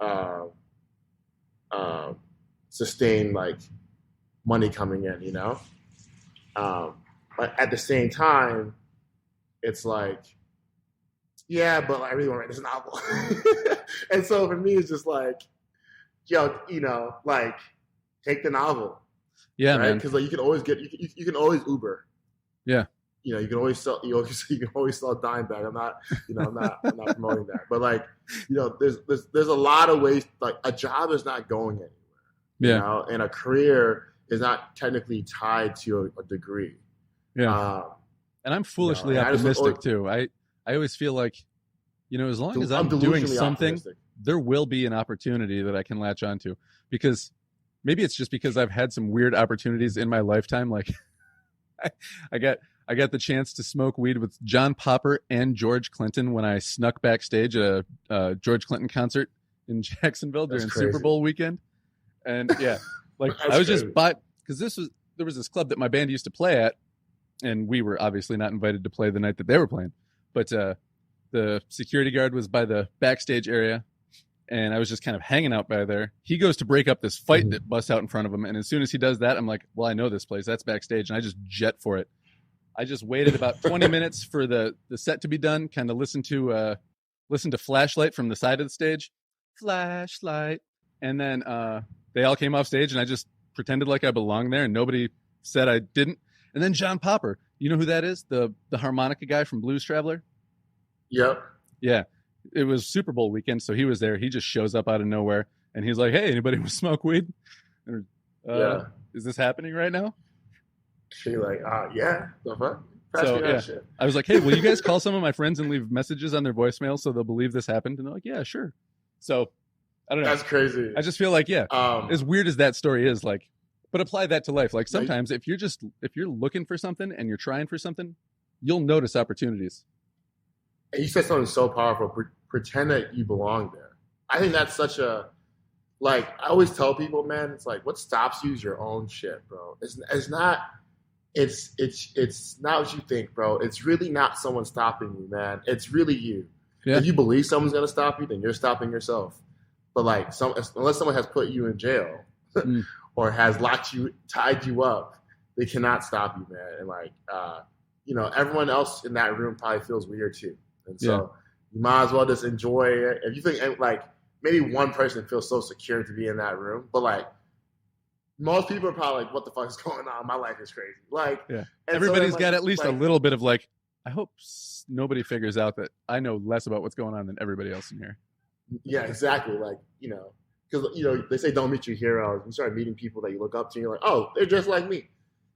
sustained like money coming in, you know? But at the same time, it's like, yeah, but I really want to write this novel. And so for me, it's just like, yo, you know, like, take the novel. Yeah, right? man. Because like you can always Uber. Yeah. You know, you can always sell a dime bag. I'm not promoting that. But like, you know, there's a lot of ways. Like, a job is not going anywhere. Yeah. You know, and a career is not technically tied to a degree. Yeah. And I'm foolishly optimistic too. I always feel like, you know, as long as I'm doing something, there will be an opportunity that I can latch onto. Because maybe it's just because I've had some weird opportunities in my lifetime. Like, I got the chance to smoke weed with John Popper and George Clinton when I snuck backstage at a George Clinton concert in Jacksonville during Super Bowl weekend. And yeah, like I was just because there was this club that my band used to play at, and we were obviously not invited to play the night that they were playing. But the security guard was by the backstage area, and I was just kind of hanging out by there. He goes to break up this fight that busts out in front of him, and as soon as he does that, I'm like, well, I know this place. That's backstage, and I just jet for it. I just waited about 20 minutes for the set to be done, kind of listen to Flashlight from the side of the stage. Flashlight. And then they all came off stage, and I just pretended like I belonged there, and nobody said I didn't. And then John Popper, you know who that is? The harmonica guy from Blues Traveler? Yep. Yeah. It was Super Bowl weekend, so he was there. He just shows up out of nowhere, and he's like, hey, anybody want to smoke weed? Is this happening right now? She like, yeah. The fuck? So, yeah. Shit. I was like, hey, will you guys call some of my friends and leave messages on their voicemail so they'll believe this happened? And they're like, yeah, sure. So, I don't know. That's crazy. I just feel like, yeah, as weird as that story is, like, but apply that to life. Like, sometimes if you're looking for something and you're trying for something, you'll notice opportunities. And you said something so powerful. Pretend that you belong there. I think that's such a, like, I always tell people, man, it's like, what stops you is your own shit, bro. It's not what you think, bro. It's really not someone stopping you, man. It's really you. Yeah. If you believe someone's gonna stop you, then you're stopping yourself. But like, unless someone has put you in jail or has tied you up, they cannot stop you, man. And like, you know, everyone else in that room probably feels weird too. And so you might as well just enjoy it. If you think, like, maybe one person feels so secure to be in that room, but like, most people are probably like, what the fuck is going on? My life is crazy. Like, everybody's got at least a little bit of like, I hope nobody figures out that I know less about what's going on than everybody else in here. Yeah, exactly. Like, because, they say don't meet your heroes. You start meeting people that you look up to, and you're like, oh, they're just like me.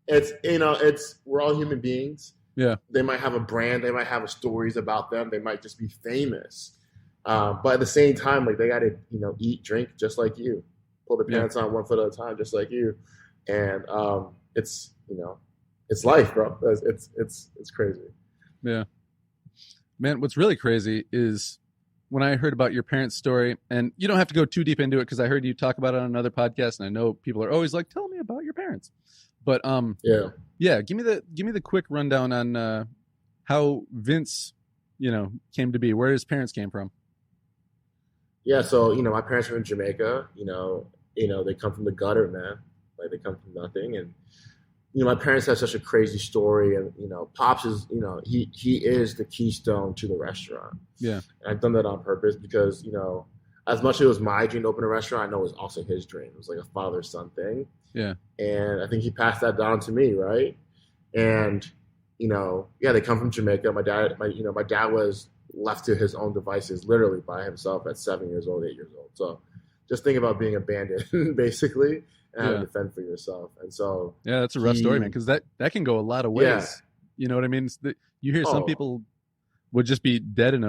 We're all human beings. Yeah. They might have a brand. They might have stories about them. They might just be famous. But at the same time, like, they got to, eat, drink just like you. Pull the pants on one foot at a time, just like you. And it's life, bro. It's crazy. Yeah. Man, what's really crazy is when I heard about your parents' story, and you don't have to go too deep into it because I heard you talk about it on another podcast, and I know people are always like, tell me about your parents. But give me the quick rundown on how Vince, came to be, where his parents came from. Yeah, so my parents are in Jamaica. They come from the gutter, man. Like, they come from nothing, and my parents have such a crazy story, and Pops is he is the keystone to the restaurant. Yeah, and I've done that on purpose because as much as it was my dream to open a restaurant, I know it was also his dream. It was like a father-son thing. Yeah, and I think he passed that down to me, right? And they come from Jamaica. My dad was left to his own devices, literally by himself at 7 years old, 8 years old. So just think about being abandoned, basically, and having to fend for yourself. And so that's a rough story, man, because that can go a lot of ways. Yeah. You know what I mean? You hear some people would just be dead in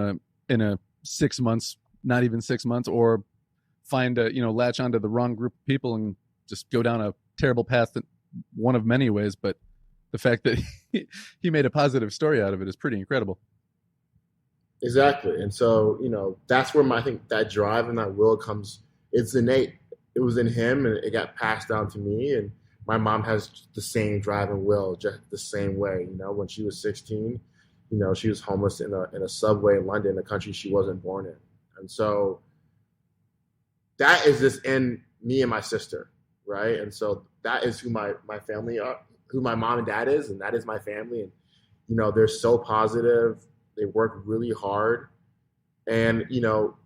a 6 months, not even 6 months, or find latch onto the wrong group of people and just go down a terrible path, that one of many ways. But the fact that he made a positive story out of it is pretty incredible. Exactly. And so, that's where I think that drive and that will comes. It's innate. It was in him, and it got passed down to me. And my mom has the same drive and will, just the same way. When she was 16, she was homeless in a subway in London, a country she wasn't born in. And so that is just in me and my sister, right? And so that is who my family are, who my mom and dad is, and that is my family. And they're so positive. They work really hard, and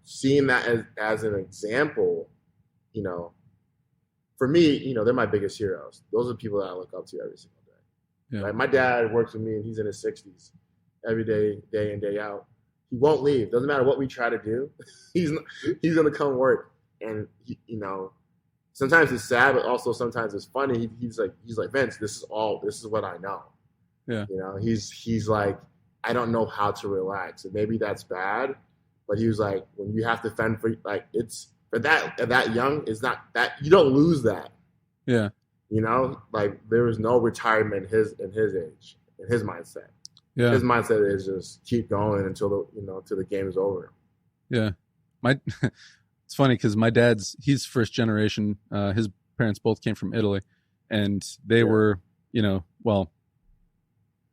seeing that as an example, for me, they're my biggest heroes. Those are the people that I look up to every single day. Yeah. Like, my dad works with me, and he's in his 60s, every day, day in, day out. He won't leave. Doesn't matter what we try to do. He's gonna come work, and sometimes it's sad, but also sometimes it's funny. He's like Vince, this is what I know. Yeah. He's like, I don't know how to relax, and maybe that's bad, but he was like, when you have to fend for, like, it's for that young, is not that you don't lose that. Yeah. Like, there was no retirement in his age, in his mindset. Yeah. His mindset is just keep going until the game is over. Yeah. It's funny because my he's first generation. His parents both came from Italy, and they were,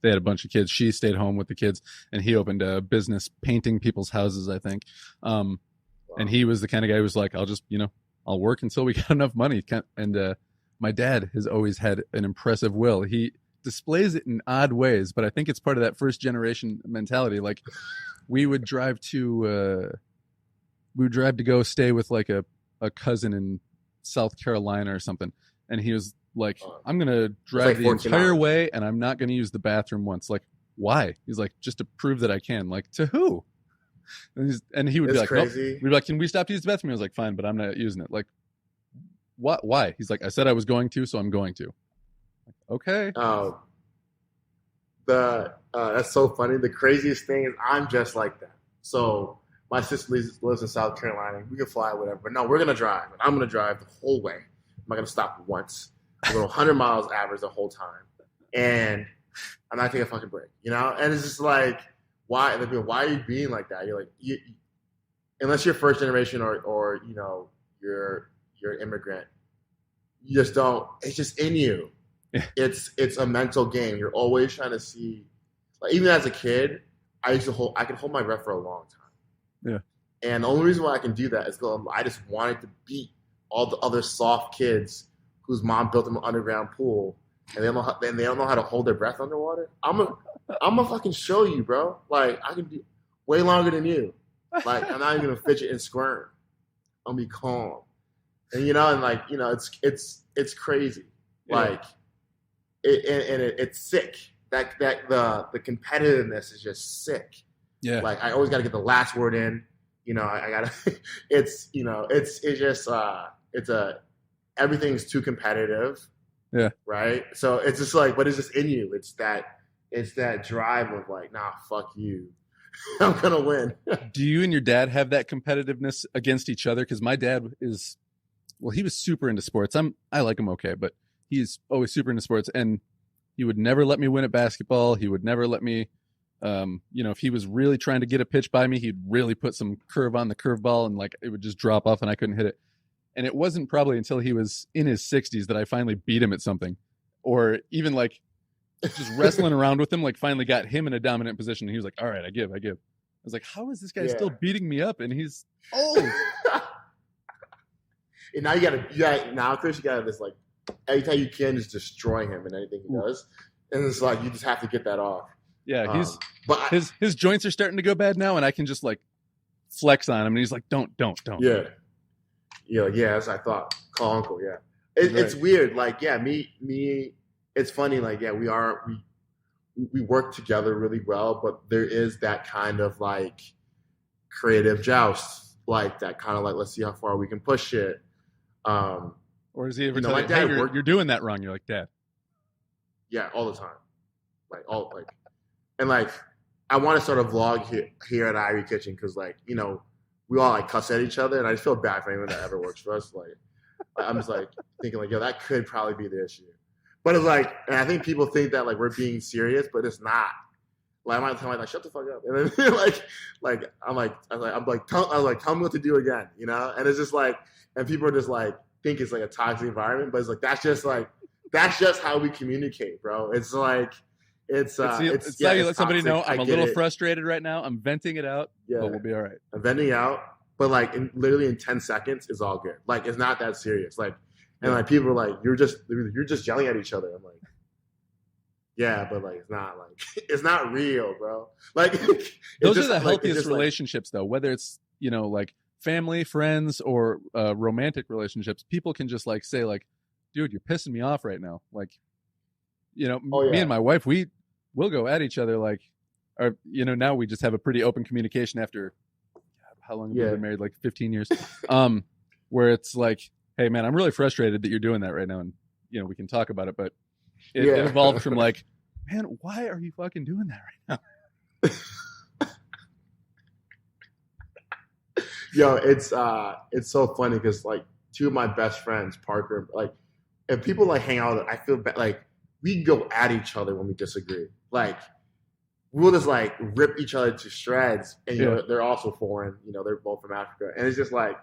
they had a bunch of kids. She stayed home with the kids, and he opened a business painting people's houses, I think. Wow. And he was the kind of guy who was like, I'll just, I'll work until we got enough money. And my dad has always had an impressive will. He displays it in odd ways, but I think it's part of that first generation mentality. Like, we would drive to go stay with like a cousin in South Carolina or something. And he was like, I'm going to drive the entire way, and I'm not going to use the bathroom once. Like, why? He's like, just to prove that I can. Like, to who? And he would be like, crazy. Nope. We'd be like, can we stop to use the bathroom? He was like, fine, but I'm not using it. Like, what? Why? He's like, I said I was going to, so I'm going to. Like, okay. That's so funny. The craziest thing is I'm just like that. So my sister lives in South Carolina. We can fly, whatever. But no, we're going to drive. And I'm going to drive the whole way. I'm not going to stop once. I'm going 100 miles average the whole time. And I'm not taking a fucking break, And it's just like, why? Why are you being like that? You're like, unless you're first generation or you're an immigrant, you just don't. It's just in you. It's a mental game. You're always trying to see. Like, even as a kid, I could hold my breath for a long time. Yeah. And the only reason why I can do that is because I just wanted to beat all the other soft kids whose mom built them an underground pool, and they don't know how to hold their breath underwater. I'm gonna fucking show you, bro. Like, I can do way longer than you. Like, I'm not even gonna fidget and squirm. I'm gonna be calm, and it's crazy. Yeah. Like, it's sick the competitiveness is just sick. Yeah. Like I always got to get the last word in. You know, I gotta. It's just everything's too competitive. Yeah. Right. So it's just like, but it's just in you. It's that drive of like, nah, fuck you. I'm gonna win. Do you and your dad have that competitiveness against each other? Because my dad is, well, he was super into sports. I like him okay, but he's always super into sports, and he would never let me win at basketball. He would never let me, if he was really trying to get a pitch by me, he'd really put some curve on the curveball, and like it would just drop off, and I couldn't hit it. And it wasn't probably until he was in his 60s that I finally beat him at something, or even like just wrestling around with him, like finally got him in a dominant position. And he was like, all right, I give. I was like, how is this guy still beating me up? And he's old. And now now Chris, you got this like, every time you can just destroy him in anything he does. And it's like, you just have to get that off. Yeah. His joints are starting to go bad now. And I can just like flex on him. And he's like, don't. Yeah. Yeah. As I thought, call uncle. Yeah. It's weird. Like, yeah, me, it's funny, like, yeah, we work together really well, but there is that kind of like creative joust, like that kind of like, let's see how far we can push it. Or is he ever tell you, hey, you're doing that wrong? You're like, Dad. Yeah, all the time. And like, I want to start a vlog here at IRIE Kitchen because like, we all like cuss at each other, and I just feel bad for anyone that ever works for us. Like, I'm just like thinking like, yo, that could probably be the issue. But it's like, and I think people think that like we're being serious, but it's not. Like I might tell like, shut the fuck up, and then tell me what to do again, And it's just like, and people are just like think it's like a toxic environment, but it's like that's just how we communicate, bro. It's like it's how you let somebody know I'm a little frustrated right now. I'm venting it out, but we'll be all right. I'm venting out, but like literally in 10 seconds is all good. Like it's not that serious. Like. And like people are like, you're just yelling at each other. I'm like, yeah, but like it's not real, bro. Like those are the healthiest relationships, though. Whether it's like family, friends, or romantic relationships, people can just like say like, dude, you're pissing me off right now. Like, me and my wife, we'll go at each other like, or now we just have a pretty open communication after how long have we been married? Like 15 years. Where it's like, hey man, I'm really frustrated that you're doing that right now, and we can talk about it, but it evolved from like, man, why are you fucking doing that right now? Yo, it's so funny because like two of my best friends, Parker, like if people like hang out, I feel like we go at each other when we disagree. Like we'll just like rip each other to shreds, and they're also foreign, they're both from Africa, and it's just like.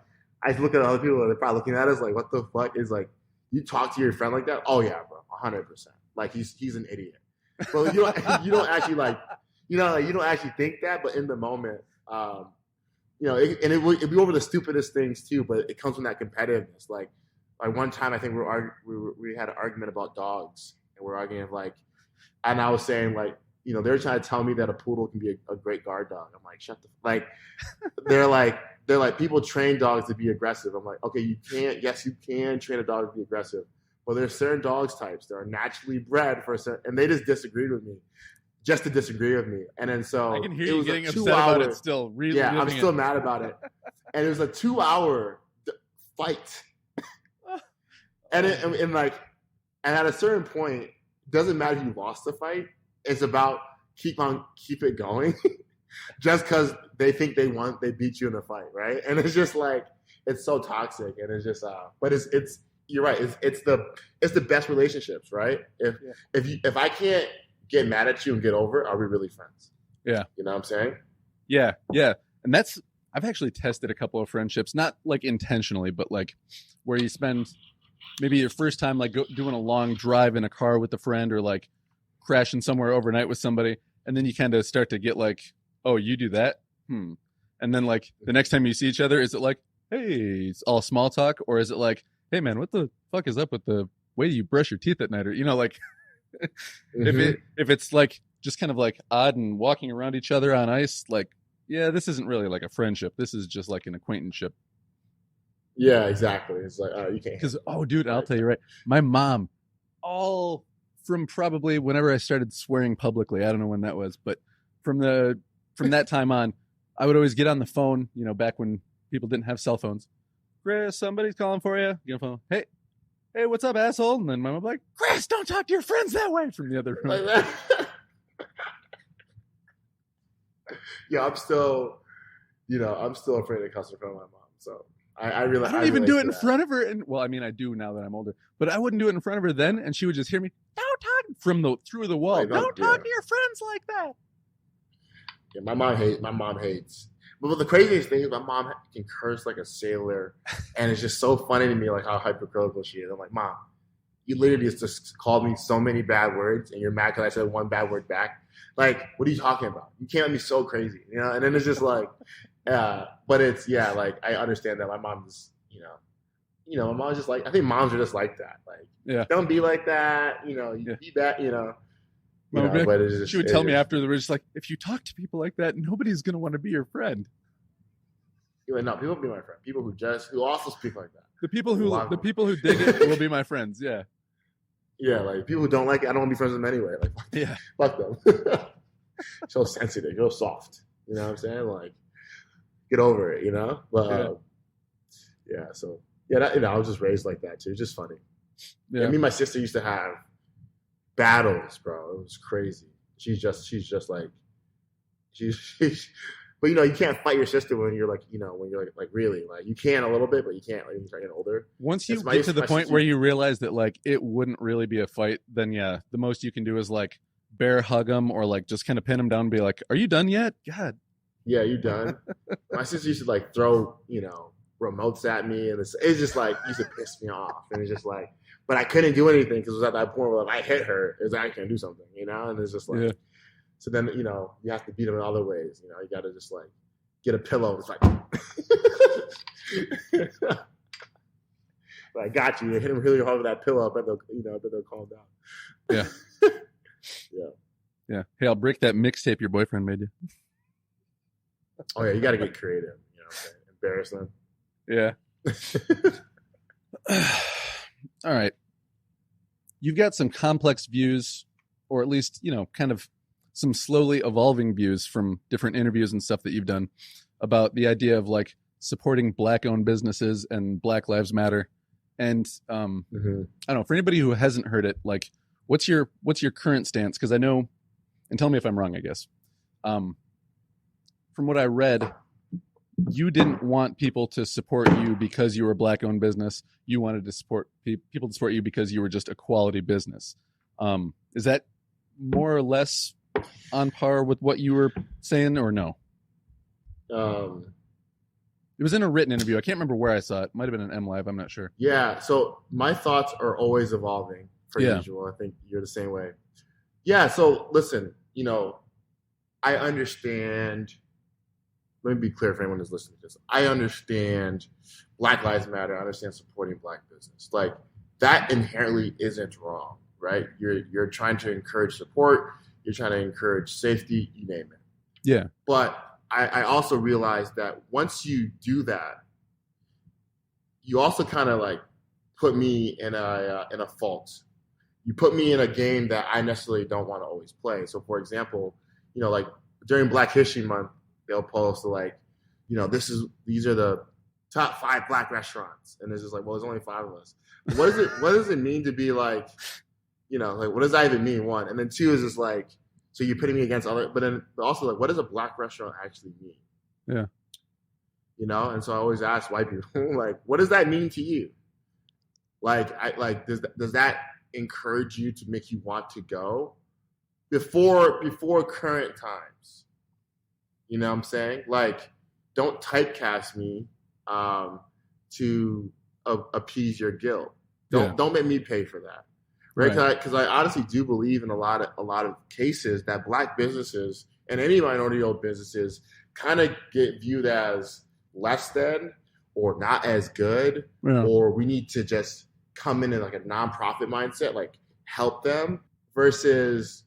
I look at other people and they're probably looking at us like, what the fuck is like, you talk to your friend like that? Oh yeah, bro, 100%. Like he's an idiot. But you don't actually like, you don't actually think that, but in the moment, it'd be over the stupidest things too, but it comes from that competitiveness. Like one time I think we had an argument about dogs, and we're arguing like, and I was saying like, they're trying to tell me that a poodle can be a great guard dog. I'm like, shut the like. They're like people train dogs to be aggressive. I'm like, okay, you can train a dog to be aggressive, but there's certain dogs types that are naturally bred for a certain, and they just disagreed with me, just to disagree with me. And then so I can hear you getting upset about it still. Really, yeah, I'm still mad about it. And it was a 2-hour fight, and at a certain point, it doesn't matter if you lost the fight. It's about keep it going. Just because they think they beat you in a fight, right? And it's just like it's so toxic, and it's just but it's you're right. It's the best relationships, right? If I can't get mad at you and get over it, are we really friends? Yeah, you know what I'm saying? Yeah, and I've actually tested a couple of friendships, not like intentionally, but like where you spend maybe your first time like doing a long drive in a car with a friend, or like crashing somewhere overnight with somebody, and then you kind of start to get like, oh, you do that? And then like the next time you see each other, is it like, hey, it's all small talk? Or is it like, hey man, what the fuck is up with the way you brush your teeth at night? Or, like if it's like just kind of like odd and walking around each other on ice, like, yeah, this isn't really like a friendship. This is just like an acquaintanceship. Yeah, exactly. It's like, you can't. Because, oh dude, I'll tell you right. My mom, all from probably whenever I started swearing publicly. I don't know when that was, but from that time on, I would always get on the phone, back when people didn't have cell phones. Chris, somebody's calling for you. Get on the phone. Hey, what's up, asshole? And then my mom would be like, Chris, don't talk to your friends that way, from the other room. Like that. Yeah, I'm still afraid to cuss in front of my mom. So I don't even do it in front of her. And well, I mean, I do now that I'm older, but I wouldn't do it in front of her then. And she would just hear me, don't talk through the wall. Don't talk to your friends like that. Yeah, my mom hates. But the craziest thing is my mom can curse like a sailor, and it's just so funny to me, like how hypercritical she is. I'm like, Mom, you literally just called me so many bad words, and you're mad because I said one bad word back. Like, what are you talking about? You can't be so crazy, And then it's just like, but it's like I understand that my mom just, my mom's just like, I think moms are just like that. Like, don't be like that, be that, but it's just, she would tell me after the just like, if you talk to people like that, nobody's gonna want to be your friend. No, people will be my friend. People who also speak like that. The people who dig it will be my friends. Yeah. Yeah, like people who don't like it, I don't want to be friends with them anyway. Like, fuck them. So sensitive, so soft. You know what I'm saying? Like, get over it. But so I was just raised like that too. It's just funny. Yeah. Me and my sister used to have battles, bro. It was crazy. She's just like but you can't fight your sister when you're like, when you're like really, like you can a little bit, but you can't like when you start getting older. Once you get to the point where you realize that like it wouldn't really be a fight, then the most you can do is like bear hug them or like just kind of pin them down and be like, are you done yet? God. Yeah, you done? My sister used to like throw, remotes at me, and it's just like used to piss me off. And it's just like, but I couldn't do anything because it was at that point where if I hit her, it's I can't do something, and it's just like so then, you have to beat them in other ways. You got to just like get a pillow. It's like, I got you. You hit them really hard with that pillow. I bet they'll calm down. Yeah. Yeah. Hey, I'll break that mixtape your boyfriend made you. Oh yeah, you got to get creative. Embarrass them. Yeah. All right. You've got some complex views, or at least, kind of some slowly evolving views from different interviews and stuff that you've done about the idea of like supporting Black-owned businesses and Black Lives Matter. And I don't know, for anybody who hasn't heard it, like what's your current stance? Because I know, and tell me if I'm wrong, I guess. From what I read, you didn't want people to support you because you were a Black-owned business. You wanted to support people to support you because you were just a quality business. Is that more or less on par with what you were saying, or no? It was in a written interview. I can't remember where I saw it. Might have been an M Live. I'm not sure. Yeah. So my thoughts are always evolving per usual. I think you're the same way. Yeah. So listen, I understand. Let me be clear for anyone who's listening to this. I understand Black Lives Matter. I understand supporting Black business. Like that inherently isn't wrong, right? You're trying to encourage support. You're trying to encourage safety, you name it. Yeah. But I also realized that once you do that, you also kind of like put me in a fault. You put me in a game that I necessarily don't want to always play. So, for example, like during Black History Month, they'll post like, these are the top 5 Black restaurants, and it's just like, well, there's only 5 of us. What does it mean to be like? Like what does that even mean? 1, and then 2 is just like, so you're putting me against other, but then also like, what does a Black restaurant actually mean? Yeah. And so I always ask white people, like, what does that mean to you? Like, does that encourage you to make you want to go before current times? You know what I'm saying? Like, don't typecast me to appease your guilt. Don't make me pay for that. Right? Because I honestly do believe in a lot of cases that Black businesses and any minority-owned businesses kind of get viewed as less than or not as good, or we need to just come in like a nonprofit mindset, like help them, versus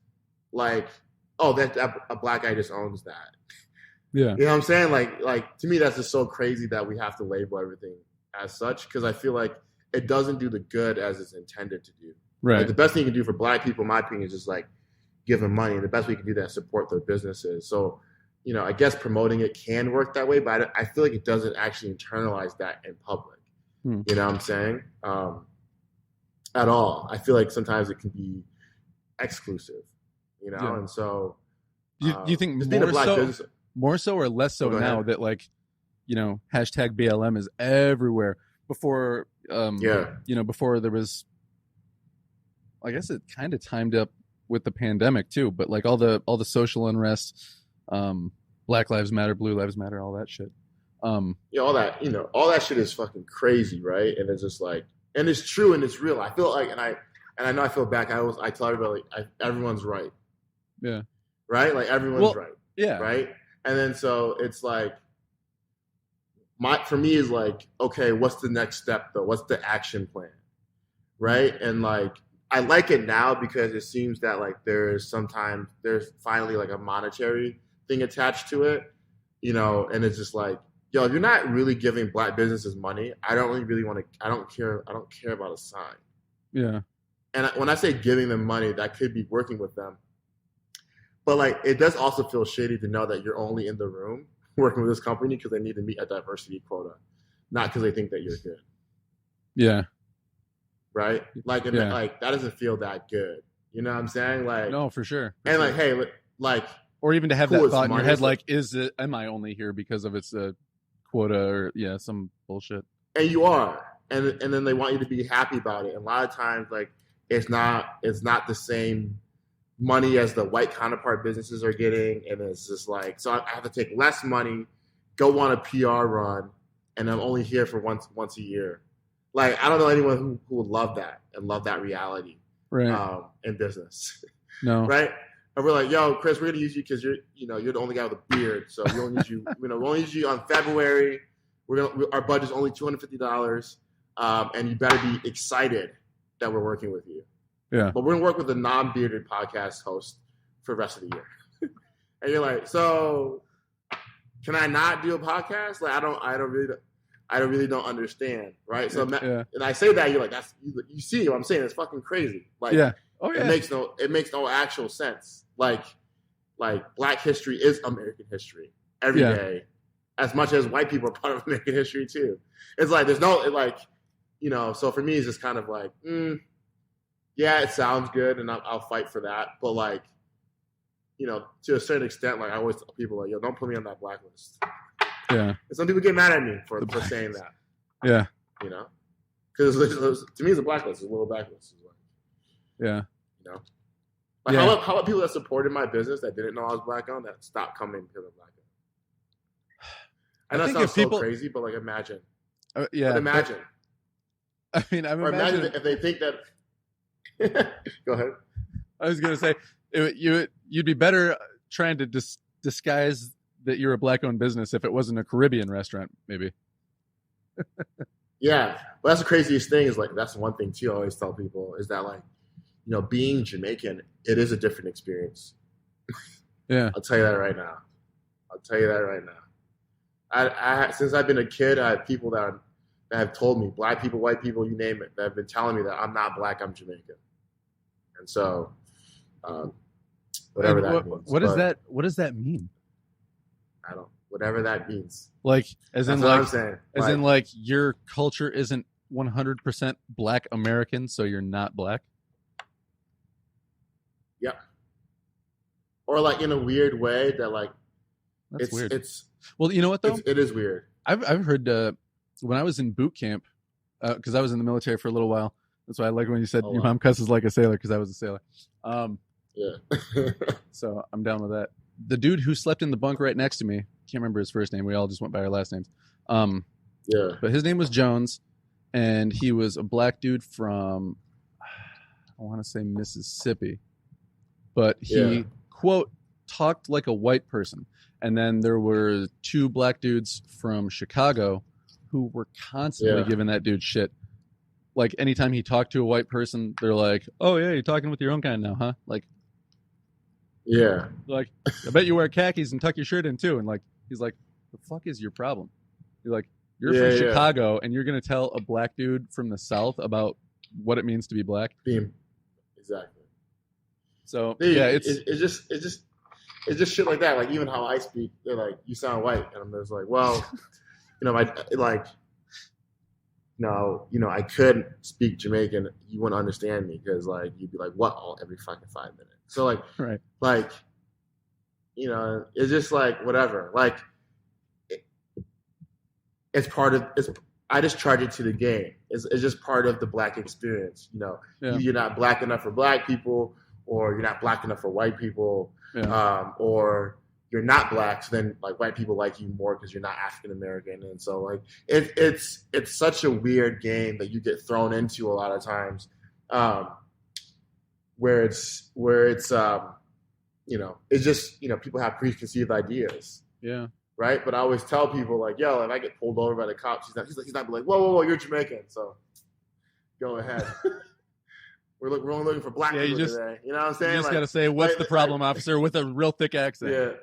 like, oh, that a Black guy just owns that. Yeah. You know what I'm saying? Like to me, that's just so crazy that we have to label everything as such, because I feel like it doesn't do the good as it's intended to do. Right. Like, the best thing you can do for Black people, in my opinion, is just like give them money. And the best way you can do that is support their businesses. So, I guess promoting it can work that way, but I feel like it doesn't actually internalize that in public. You know what I'm saying? At all. I feel like sometimes it can be exclusive, Yeah. And so Do you think more so or less so now that, like, hashtag BLM is everywhere? Before, before there was, I guess it kind of timed up with the pandemic too, but like all the social unrest, Black Lives Matter, Blue Lives Matter, all that shit. All that, all that shit is fucking crazy, right? And it's just like, and it's true and it's real. I feel like, and I know I feel back. I tell everybody, like, everyone's right. Yeah. Right? Like, everyone's right. Yeah. Right? And then so it's like, for me is like, okay, what's the next step though? What's the action plan? Right? And like, I like it now because it seems that like there's finally like a monetary thing attached to it, and it's just like, yo, if you're not really giving Black businesses money, I don't care about a sign. Yeah. And when I say giving them money, that could be working with them. But like, it does also feel shady to know that you're only in the room working with this company because they need to meet a diversity quota, not because they think that you're good. Yeah. Right? Like, and like, that doesn't feel that good. You know what I'm saying? Like, no, for sure. And like, hey, like, or even to have that thought in your head, like, am I only here because of its quota or some bullshit? And you are, and then they want you to be happy about it. And a lot of times, like, it's not the same money as the white counterpart businesses are getting, and it's just like, so I have to take less money, go on a PR run, and I'm only here for once a year. Like, I don't know anyone who would love that and love that reality, right? In business, no, right? And we're like, yo, Chris, we're gonna use you because you're the only guy with a beard, so we only use you. We'll only use you on February. Our budget's only $250, and you better be excited that we're working with you. Yeah. But we're gonna work with a non-bearded podcast host for the rest of the year. And you're like, so can I not do a podcast? Like, I really don't understand, right? So, and I say that, you're like, you see what I'm saying? It's fucking crazy. Like, it makes no actual sense. Like Black history is American history every day, as much as white people are part of American history too. It's like, there's no, so for me, it's just kind of like, it sounds good, and I'll fight for that. But like, to a certain extent, like, I always tell people, like, yo, don't put me on that blacklist. Yeah. And some people get mad at me for saying that. Yeah. Because to me, it's a blacklist. It's a little blacklist. Yeah. Like, how about people that supported my business that didn't know I was Black owned that stopped coming because of Black owned? I know it sounds so crazy, but like, imagine. Imagine. I mean, imagine if they think that. Go ahead. I was gonna say you'd be better trying to disguise that you're a Black-owned business if it wasn't a Caribbean restaurant, maybe. Yeah, but that's the craziest thing. Is like, that's one thing too. I always tell people is that, like, being Jamaican, it is a different experience. Yeah, I'll tell you that right now. I since I've been a kid, I have people that have told me, Black people, white people, you name it, that have been telling me that I'm not Black, I'm Jamaican. And so, whatever that means. What does that mean? Whatever that means. Like, as in, like, I'm saying. As in, like, your culture isn't 100% Black American, so you're not Black? Yep. Or, like, in a weird way that, like, that's weird. Well, you know what, though? It is weird. I've heard, when I was in boot camp, because I was in the military for a little while. That's why I like when you said your mom cusses like a sailor, because I was a sailor. Yeah. So I'm down with that. The dude who slept in the bunk right next to me, can't remember his first name. We all just went by our last names. But his name was Jones, and he was a Black dude from, I want to say Mississippi, but he quote talked like a white person. And then there were two Black dudes from Chicago who were constantly giving that dude shit. Like, anytime he talked to a white person, they're like, "Oh yeah, you're talking with your own kind now, huh?" Like, like, I bet you wear khakis and tuck your shirt in too. And like, he's like, "The fuck is your problem?" You're like, you're from Chicago, and you're gonna tell a Black dude from the South about what it means to be Black? exactly. So Dude, yeah, it's just shit like that. Like even how I speak, they're like, "You sound white," and I'm just like, "Well, I like." No, I could speak Jamaican. You wouldn't understand me because like you'd be like, "What?" All every fucking 5 minutes. So right. like, it's just like whatever. Like, it's part of it's. I just charge it to the game. It's just part of the black experience. Yeah. You're not black enough for black people, or you're not black enough for white people, or you're not black, so then like white people like you more because you're not African American, and so like it's such a weird game that you get thrown into a lot of times, where it's it's just people have preconceived ideas, Yeah. right? But I always tell people like, yo, if I get pulled over by the cops, he's not like, whoa, you're Jamaican, so go ahead. We're only looking for black people today. You know what I'm saying? You just got to say, what's the problem, officer, with a real thick accent. Yeah.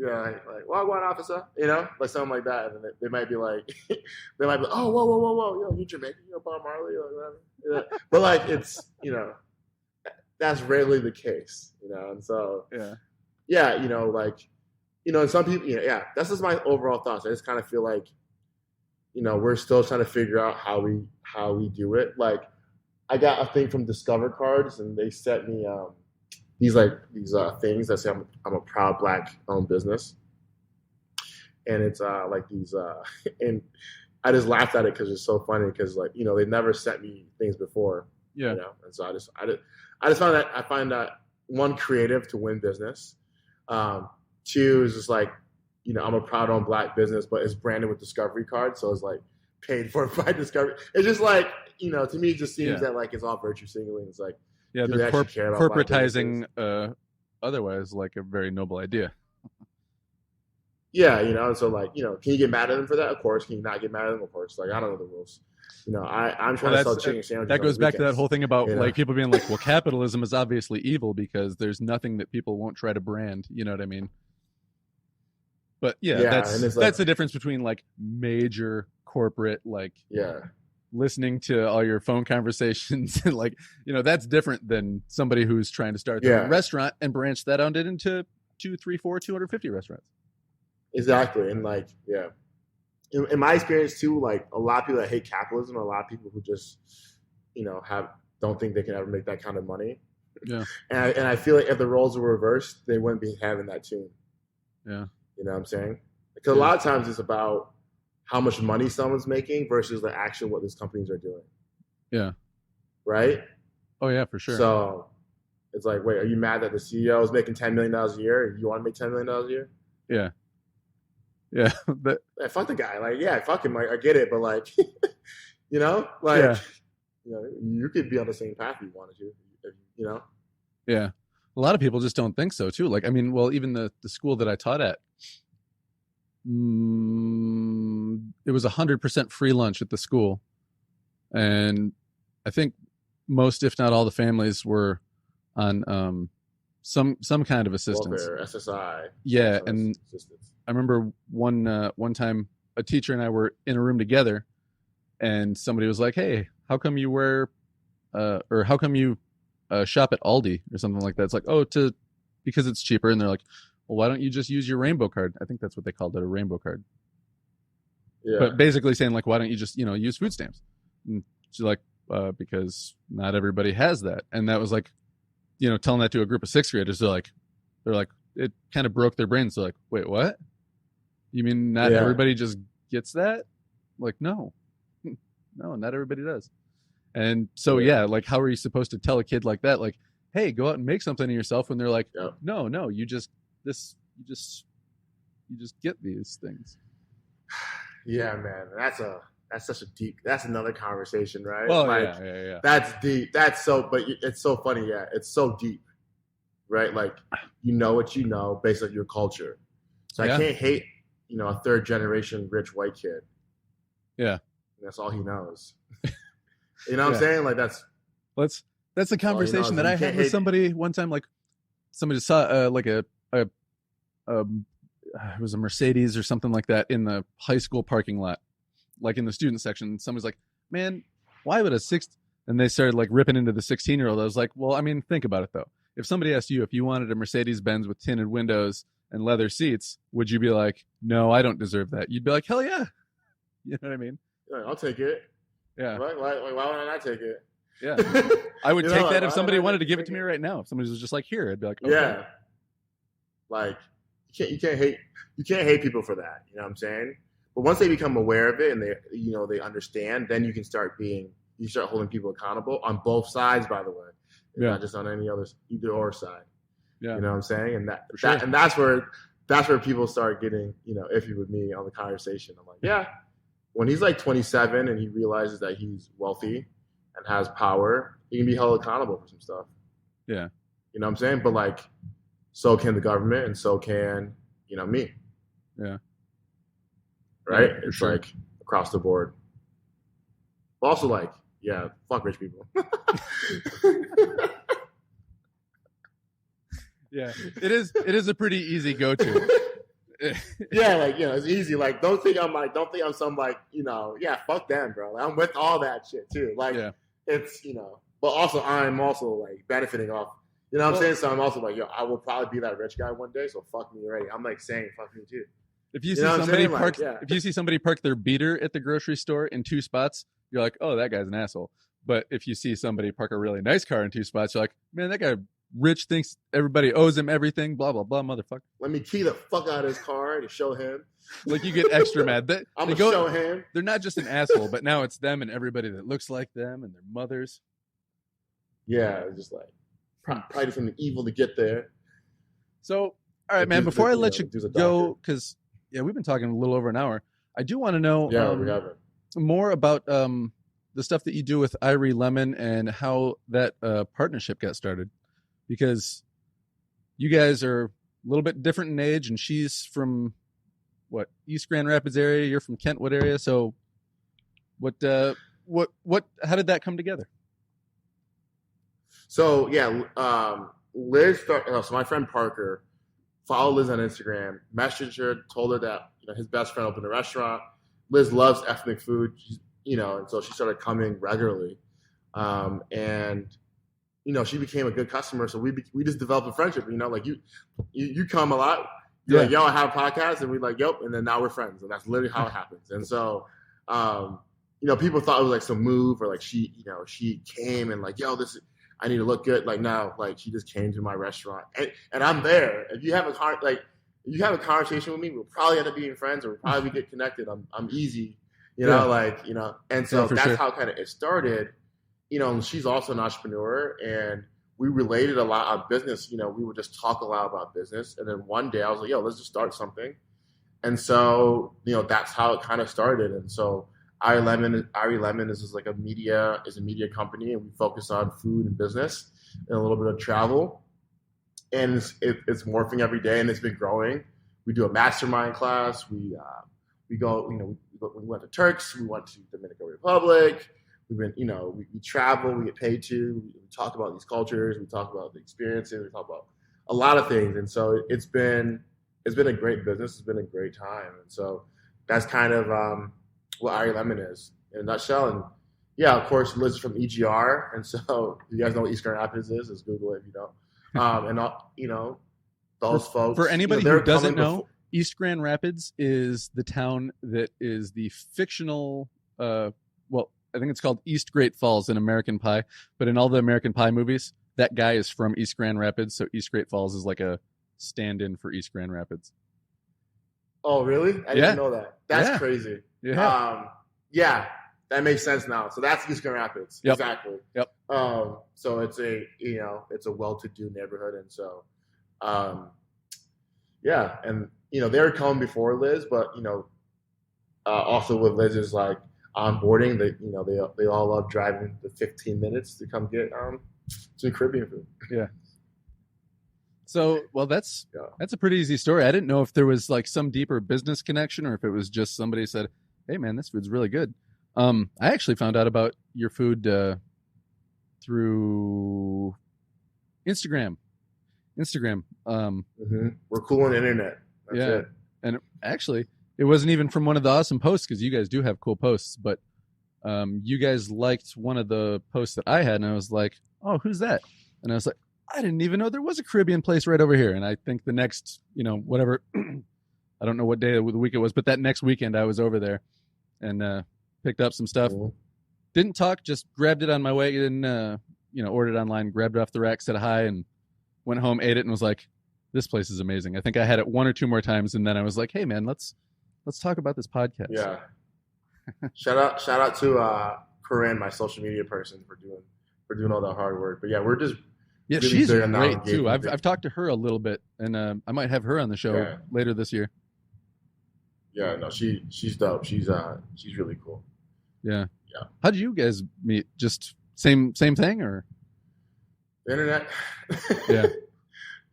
Yeah, like Wagwan officer, like something like that, and then they might be like, oh, whoa, yo, you Jamaican, Bob Marley, or whatever. But like it's, that's rarely the case, and so and some people, that's just my overall thoughts. I just kind of feel like, we're still trying to figure out how we do it. Like, I got a thing from Discover Cards, and they sent me these things that say I'm a proud black owned business, and it's like these and I just laughed at it because it's so funny because like they never sent me things before, and so I just find that one, creative to win business, two is just like I'm a proud owned black business, but it's branded with Discovery Card, so it's like paid for by Discovery. It's just like to me it just seems that like it's all virtue signaling. It's like, yeah, they're corporatizing otherwise like a very noble idea. Yeah, and so like, can you get mad at them for that? Of course. Can you not get mad at them? Of course. Like, I don't know the rules. I'm trying to sell chicken sandwiches. That goes back to that whole thing about like people being like, well, capitalism is obviously evil because there's nothing that people won't try to brand. You know what I mean? But that's the difference between like major corporate, like listening to all your phone conversations and like, that's different than somebody who's trying to start their own restaurant and branch that out into 2, 3, 4, 250 restaurants. Exactly. And like, in my experience too, like a lot of people that hate capitalism are a lot of people who just, don't think they can ever make that kind of money. Yeah. And I feel like if the roles were reversed, they wouldn't be having that tune. Yeah. You know what I'm saying? Because a lot of times it's about how much money someone's making versus the actual what these companies are doing. Yeah. Right? Oh, yeah, for sure. So it's like, wait, are you mad that the CEO is making $10 million a year and you want to make $10 million a year? Yeah. Yeah. Fuck the guy. Like, yeah, fuck him. Like, I get it. But like, you could be on the same path if you wanted to, Yeah. A lot of people just don't think so too. Like, I mean, well, even the school that I taught at, it was 100% free lunch at the school. And I think most, if not all, the families were on some kind of assistance. Welfare, SSI. Yeah. And assistance. I remember one time a teacher and I were in a room together and somebody was like, hey, how come you shop at Aldi or something like that? It's like, because it's cheaper. And they're like, well, why don't you just use your rainbow card? I think that's what they called it, a rainbow card. Yeah. But basically saying like, why don't you just, use food stamps? And she's like, because not everybody has that. And that was like, telling that to a group of 6th graders, they're like, it kind of broke their brains. They're like, wait, what? You mean not everybody just gets that? Like, no, not everybody does. And so, like, how are you supposed to tell a kid like that, like, hey, go out and make something of yourself when they're like, no, you just get these things. Yeah, man. That's another conversation, right? Well, like, yeah. That's deep. But it's so funny. Yeah. It's so deep, right? Like, what you know based on your culture. So I can't hate, a 3rd generation rich white kid. Yeah. That's all he knows. You know what I'm saying? Like that's the conversation that I had with somebody one time. Like somebody saw like it was a Mercedes or something like that in the high school parking lot, like in the student section. Somebody's like, man, why would a and they started like ripping into the 16-year-old. I was like, well, I mean, think about it though. If somebody asked you if you wanted a Mercedes-Benz with tinted windows and leather seats, would you be like, no, I don't deserve that? You'd be like, hell yeah. You know what I mean? Yeah, I'll take it. Yeah. Why would I not take it? Yeah. I would take that if somebody wanted to give it to me me right now. If somebody was just like, here, I'd be like, okay. Yeah. Like you can't hate people for that. You know what I'm saying? But once they become aware of it and they understand, then you start holding people accountable on both sides, by the way. Not just on any other either or side. Yeah. You know what I'm saying? And that's where people start getting, iffy with me on the conversation. I'm like, yeah. When he's like 27 and he realizes that he's wealthy and has power, he can be held accountable for some stuff. Yeah. You know what I'm saying? But like, so can the government and so can, me. Yeah. Right? Yeah, it's like across the board. Also like, yeah, fuck rich people. Yeah. It is a pretty easy go-to. Yeah, like, it's easy. Like, don't think I'm some like, fuck them, bro. Like, I'm with all that shit too. Like, it's, but also I'm also like benefiting off, what I'm saying? So I'm also like, I will probably be that rich guy one day. So fuck me already. I'm like saying, fuck me too. If you see somebody park their beater at the grocery store in 2 spots, you're like, oh, that guy's an asshole. But if you see somebody park a really nice car in 2 spots, you're like, man, that guy rich thinks everybody owes him everything, blah, blah, blah, motherfucker. Let me key the fuck out of his car to show him. Like, you get extra mad. I'm going to show him. They're not just an asshole, but now it's them and everybody that looks like them and their mothers. Yeah, it's just like, probably something evil to get there. So, all right, man, before I let you go, because, we've been talking a little over an hour. I do want to know we haven't. More about the stuff that you do with Irie Lemon and how that partnership got started. Because you guys are a little bit different in age, and she's from East Grand Rapids area. You're from Kentwood area. So, how did that come together? So Liz started. So my friend Parker followed Liz on Instagram, messaged her, told her that his best friend opened a restaurant. Liz loves ethnic food, and so she started coming regularly, and. She became a good customer, so we just developed a friendship. Like you come a lot. You're like, yo, I have a podcast, and we're like, yep, and then now we're friends, and that's literally how it happens. And so, people thought it was like some move, or like she came and like, yo, I need to look good. Like now, like she just came to my restaurant, and I'm there. If you have a conversation with me, we'll probably end up being friends, or we'll probably get connected. I'm easy, and so that's how kind of it started. She's also an entrepreneur, and we related a lot on business. We would just talk a lot about business. And then one day I was like, yo, let's just start something. And so, that's how it kind of started. And so Irie Lemon is like a media company, and we focus on food and business and a little bit of travel. And it's morphing every day, and it's been growing. We do a mastermind class. We went to Turks. We went to Dominican Republic. We've been, we travel, we get paid to, we talk about these cultures, we talk about the experiences, we talk about a lot of things. And so it's been a great business. It's been a great time. And so that's kind of what Irie Lemon is in a nutshell. And yeah, of course, Liz is from EGR. And so you guys know what East Grand Rapids is. Just Google it if you don't. And, those folks. For anybody who doesn't know, East Grand Rapids is the town that is the fictional, I think it's called East Great Falls in American Pie, but in all the American Pie movies, that guy is from East Grand Rapids, so East Great Falls is like a stand-in for East Grand Rapids. Oh, really? I didn't know that. That's crazy. Yeah. That makes sense now. So that's East Grand Rapids. Yep. Exactly. Yep. So it's it's a well-to-do neighborhood, and so, and they were coming before Liz, but also with Liz's like onboarding, they all love driving the 15 minutes to come get some Caribbean food. Yeah. So, well, that's a pretty easy story. I didn't know if there was like some deeper business connection, or if it was just somebody said, "Hey, man, this food's really good." I actually found out about your food through Instagram. We're cool on the internet. That's it. And actually, it wasn't even from one of the awesome posts, because you guys do have cool posts, but you guys liked one of the posts that I had, and I was like, oh, who's that? And I was like, I didn't even know there was a Caribbean place right over here. And I think the next, whatever, I don't know what day of the week it was, but that next weekend I was over there and picked up some stuff. Cool. Didn't talk, just grabbed it on my way and, ordered it online, grabbed it off the rack, said hi, and went home, ate it, and was like, this place is amazing. I think I had it one or two more times, and then I was like, hey, man, let's talk about this podcast. Yeah. Shout out to Corinne, my social media person, for doing all the hard work. But yeah, we're just really she's great too. I've talked to her a little bit, and I might have her on the show later this year. Yeah, no, she's dope. She's really cool. Yeah. How did you guys meet? Just same thing, or the internet? Yeah.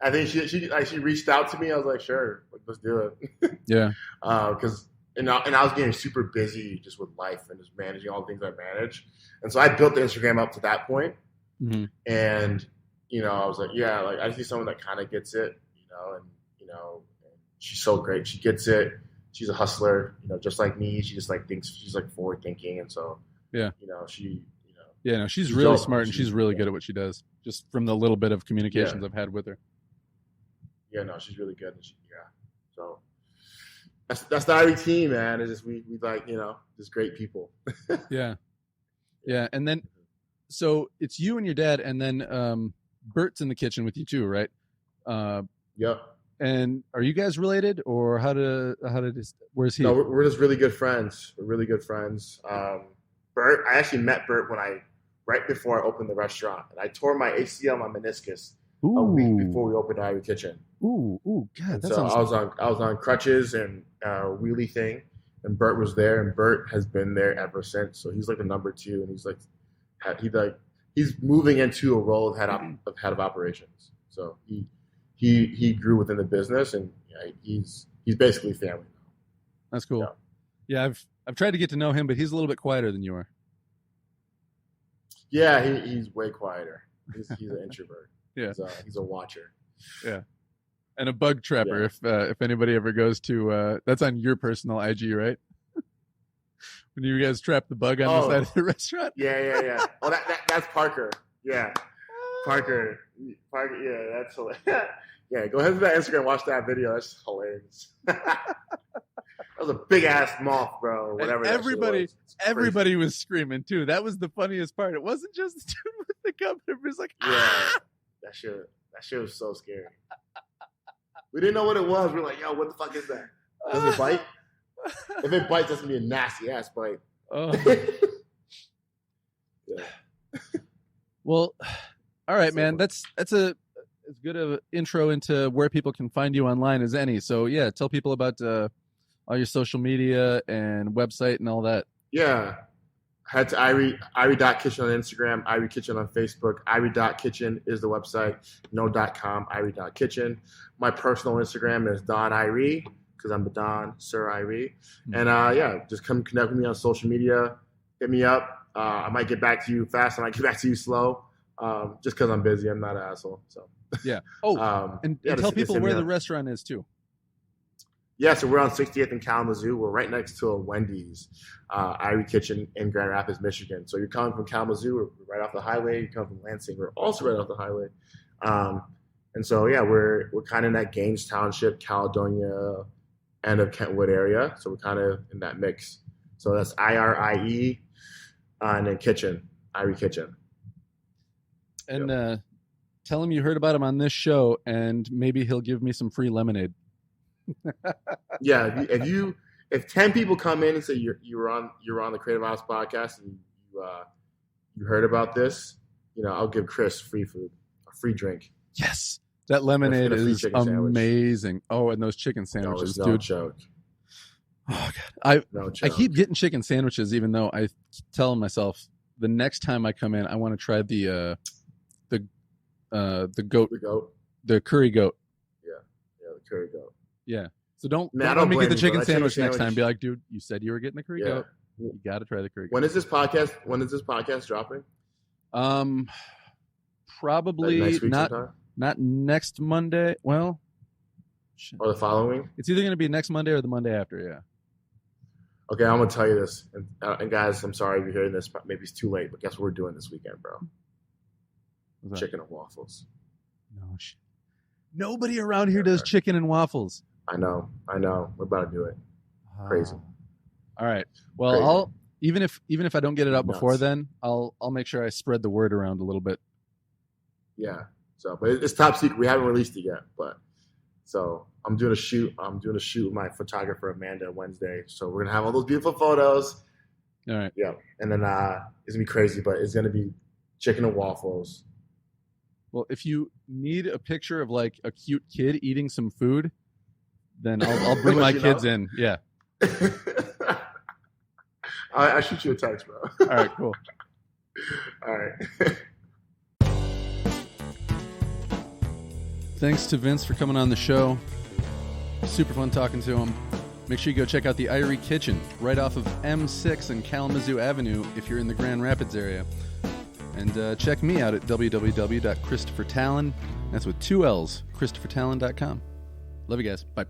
I think she reached out to me. I was like, sure, let's do it. Yeah. Because and I was getting super busy just with life and just managing all the things I manage, and so I built the Instagram up to that point. Mm-hmm. And I was like, yeah, like I see someone that kind of gets it, and she's so great. She gets it. She's a hustler, just like me. She just like thinks, she's like forward thinking, and so yeah, she's really dope. Smart, and she's really good at what she does. Just from the little bit of communications I've had with her. Yeah, no, she's really good. And so that's the IRIE team, man. It's just we like just great people. Yeah, and then so it's you and your dad, and then Bert's in the kitchen with you too, right? Yep. And are you guys related, or where's he? No, we're just really good friends. We're really good friends. Bert, I actually met Bert right before I opened the restaurant, and I tore my ACL, my meniscus, a week before we opened IRIE Kitchen. Ooh, God! That sounds. I was on crutches and wheelie thing, and Bert was there, and Bert has been there ever since. So he's like the number 2, and he's moving into a role of head of operations. So he grew within the business, and he's basically family now. That's cool. Yeah, I've tried to get to know him, but he's a little bit quieter than you are. Yeah, he's way quieter. He's an introvert. Yeah, he's a watcher. Yeah, and a bug trapper. Yeah. If anybody ever goes to that's on your personal IG, right? When you guys trap the bug on the side of the restaurant. Yeah. Oh, that's Parker. Yeah, Parker. Yeah, that's hilarious. Yeah, go ahead to that Instagram, watch that video. That's hilarious. That was a big ass moth, bro. Whatever. Everybody was screaming too. That was the funniest part. It wasn't just the dude with the cup. It was like, yeah, that shit was so scary. We didn't know what it was. We're like, yo, what the fuck is that? Does it bite? If it bites, that's gonna be a nasty ass bite. Oh. Yeah. Well, all right, man. That's as good of an intro into where people can find you online as any. So yeah, tell people about all your social media and website and all that. Yeah. Head to IRIE.Kitchen on Instagram, IRIE Kitchen on Facebook. IRIE.Kitchen is the website. No.com, IRIE.Kitchen. My personal Instagram is Don IRIE, because I'm the Don, Sir IRIE. And just come connect with me on social media. Hit me up. I might get back to you fast. I might get back to you slow. Just because I'm busy. I'm not an asshole. So yeah. Oh, and tell people where the restaurant is too. Yeah, so we're on 60th and Kalamazoo. We're right next to a Wendy's, IRIE Kitchen in Grand Rapids, Michigan. So you're coming from Kalamazoo, we're right off the highway. You come from Lansing, we're also right off the highway. And so yeah, we're kind of in that Gaines Township, Caledonia, end of Kentwood area. So we're kind of in that mix. So that's IRIE, and then Kitchen, IRIE Kitchen. And tell him you heard about him on this show, and maybe he'll give me some free lemonade. Yeah, if 10 people come in and say you're on the Creative House podcast and you heard about this, I'll give Chris free food, a free drink. Yes, that lemonade is amazing. Oh, and those chicken sandwiches, no dude. Joke. Oh God, I keep getting chicken sandwiches, even though I tell myself the next time I come in, I want to try the goat, the curry goat. Yeah, the curry goat. Yeah. So don't let me get the chicken sandwich next time. Be like, dude, you said you were getting the curry goat. You got to try the curry goat. When is this podcast dropping? Probably like next week not next Monday. Well, or the following. It's either going to be next Monday or the Monday after. Yeah. Okay, I'm gonna tell you this, and guys, I'm sorry if you're hearing this, but maybe it's too late. But guess what we're doing this weekend, bro? Chicken and waffles. No shit. Nobody around here does chicken and waffles. I know. We're about to do it. Crazy. All right. Well, Crazy. I'll even if I don't get it out Nuts. before then, I'll make sure I spread the word around a little bit. Yeah. So, but it's top secret. We haven't released it yet, but so I'm doing a shoot. With my photographer Amanda Wednesday. So we're gonna have all those beautiful photos. All right. Yeah. And then it's gonna be crazy, but it's gonna be chicken and waffles. Well, if you need a picture of like a cute kid eating some food, then I'll bring my kids in. Yeah. I'll shoot you a text, bro. All right, cool. All right. Thanks to Vince for coming on the show. Super fun talking to him. Make sure you go check out the IRIE Kitchen right off of M6 and Kalamazoo Avenue if you're in the Grand Rapids area. And check me out at www.christophertalon. That's with 2 L's, christophertalon.com. Love you guys. Bye.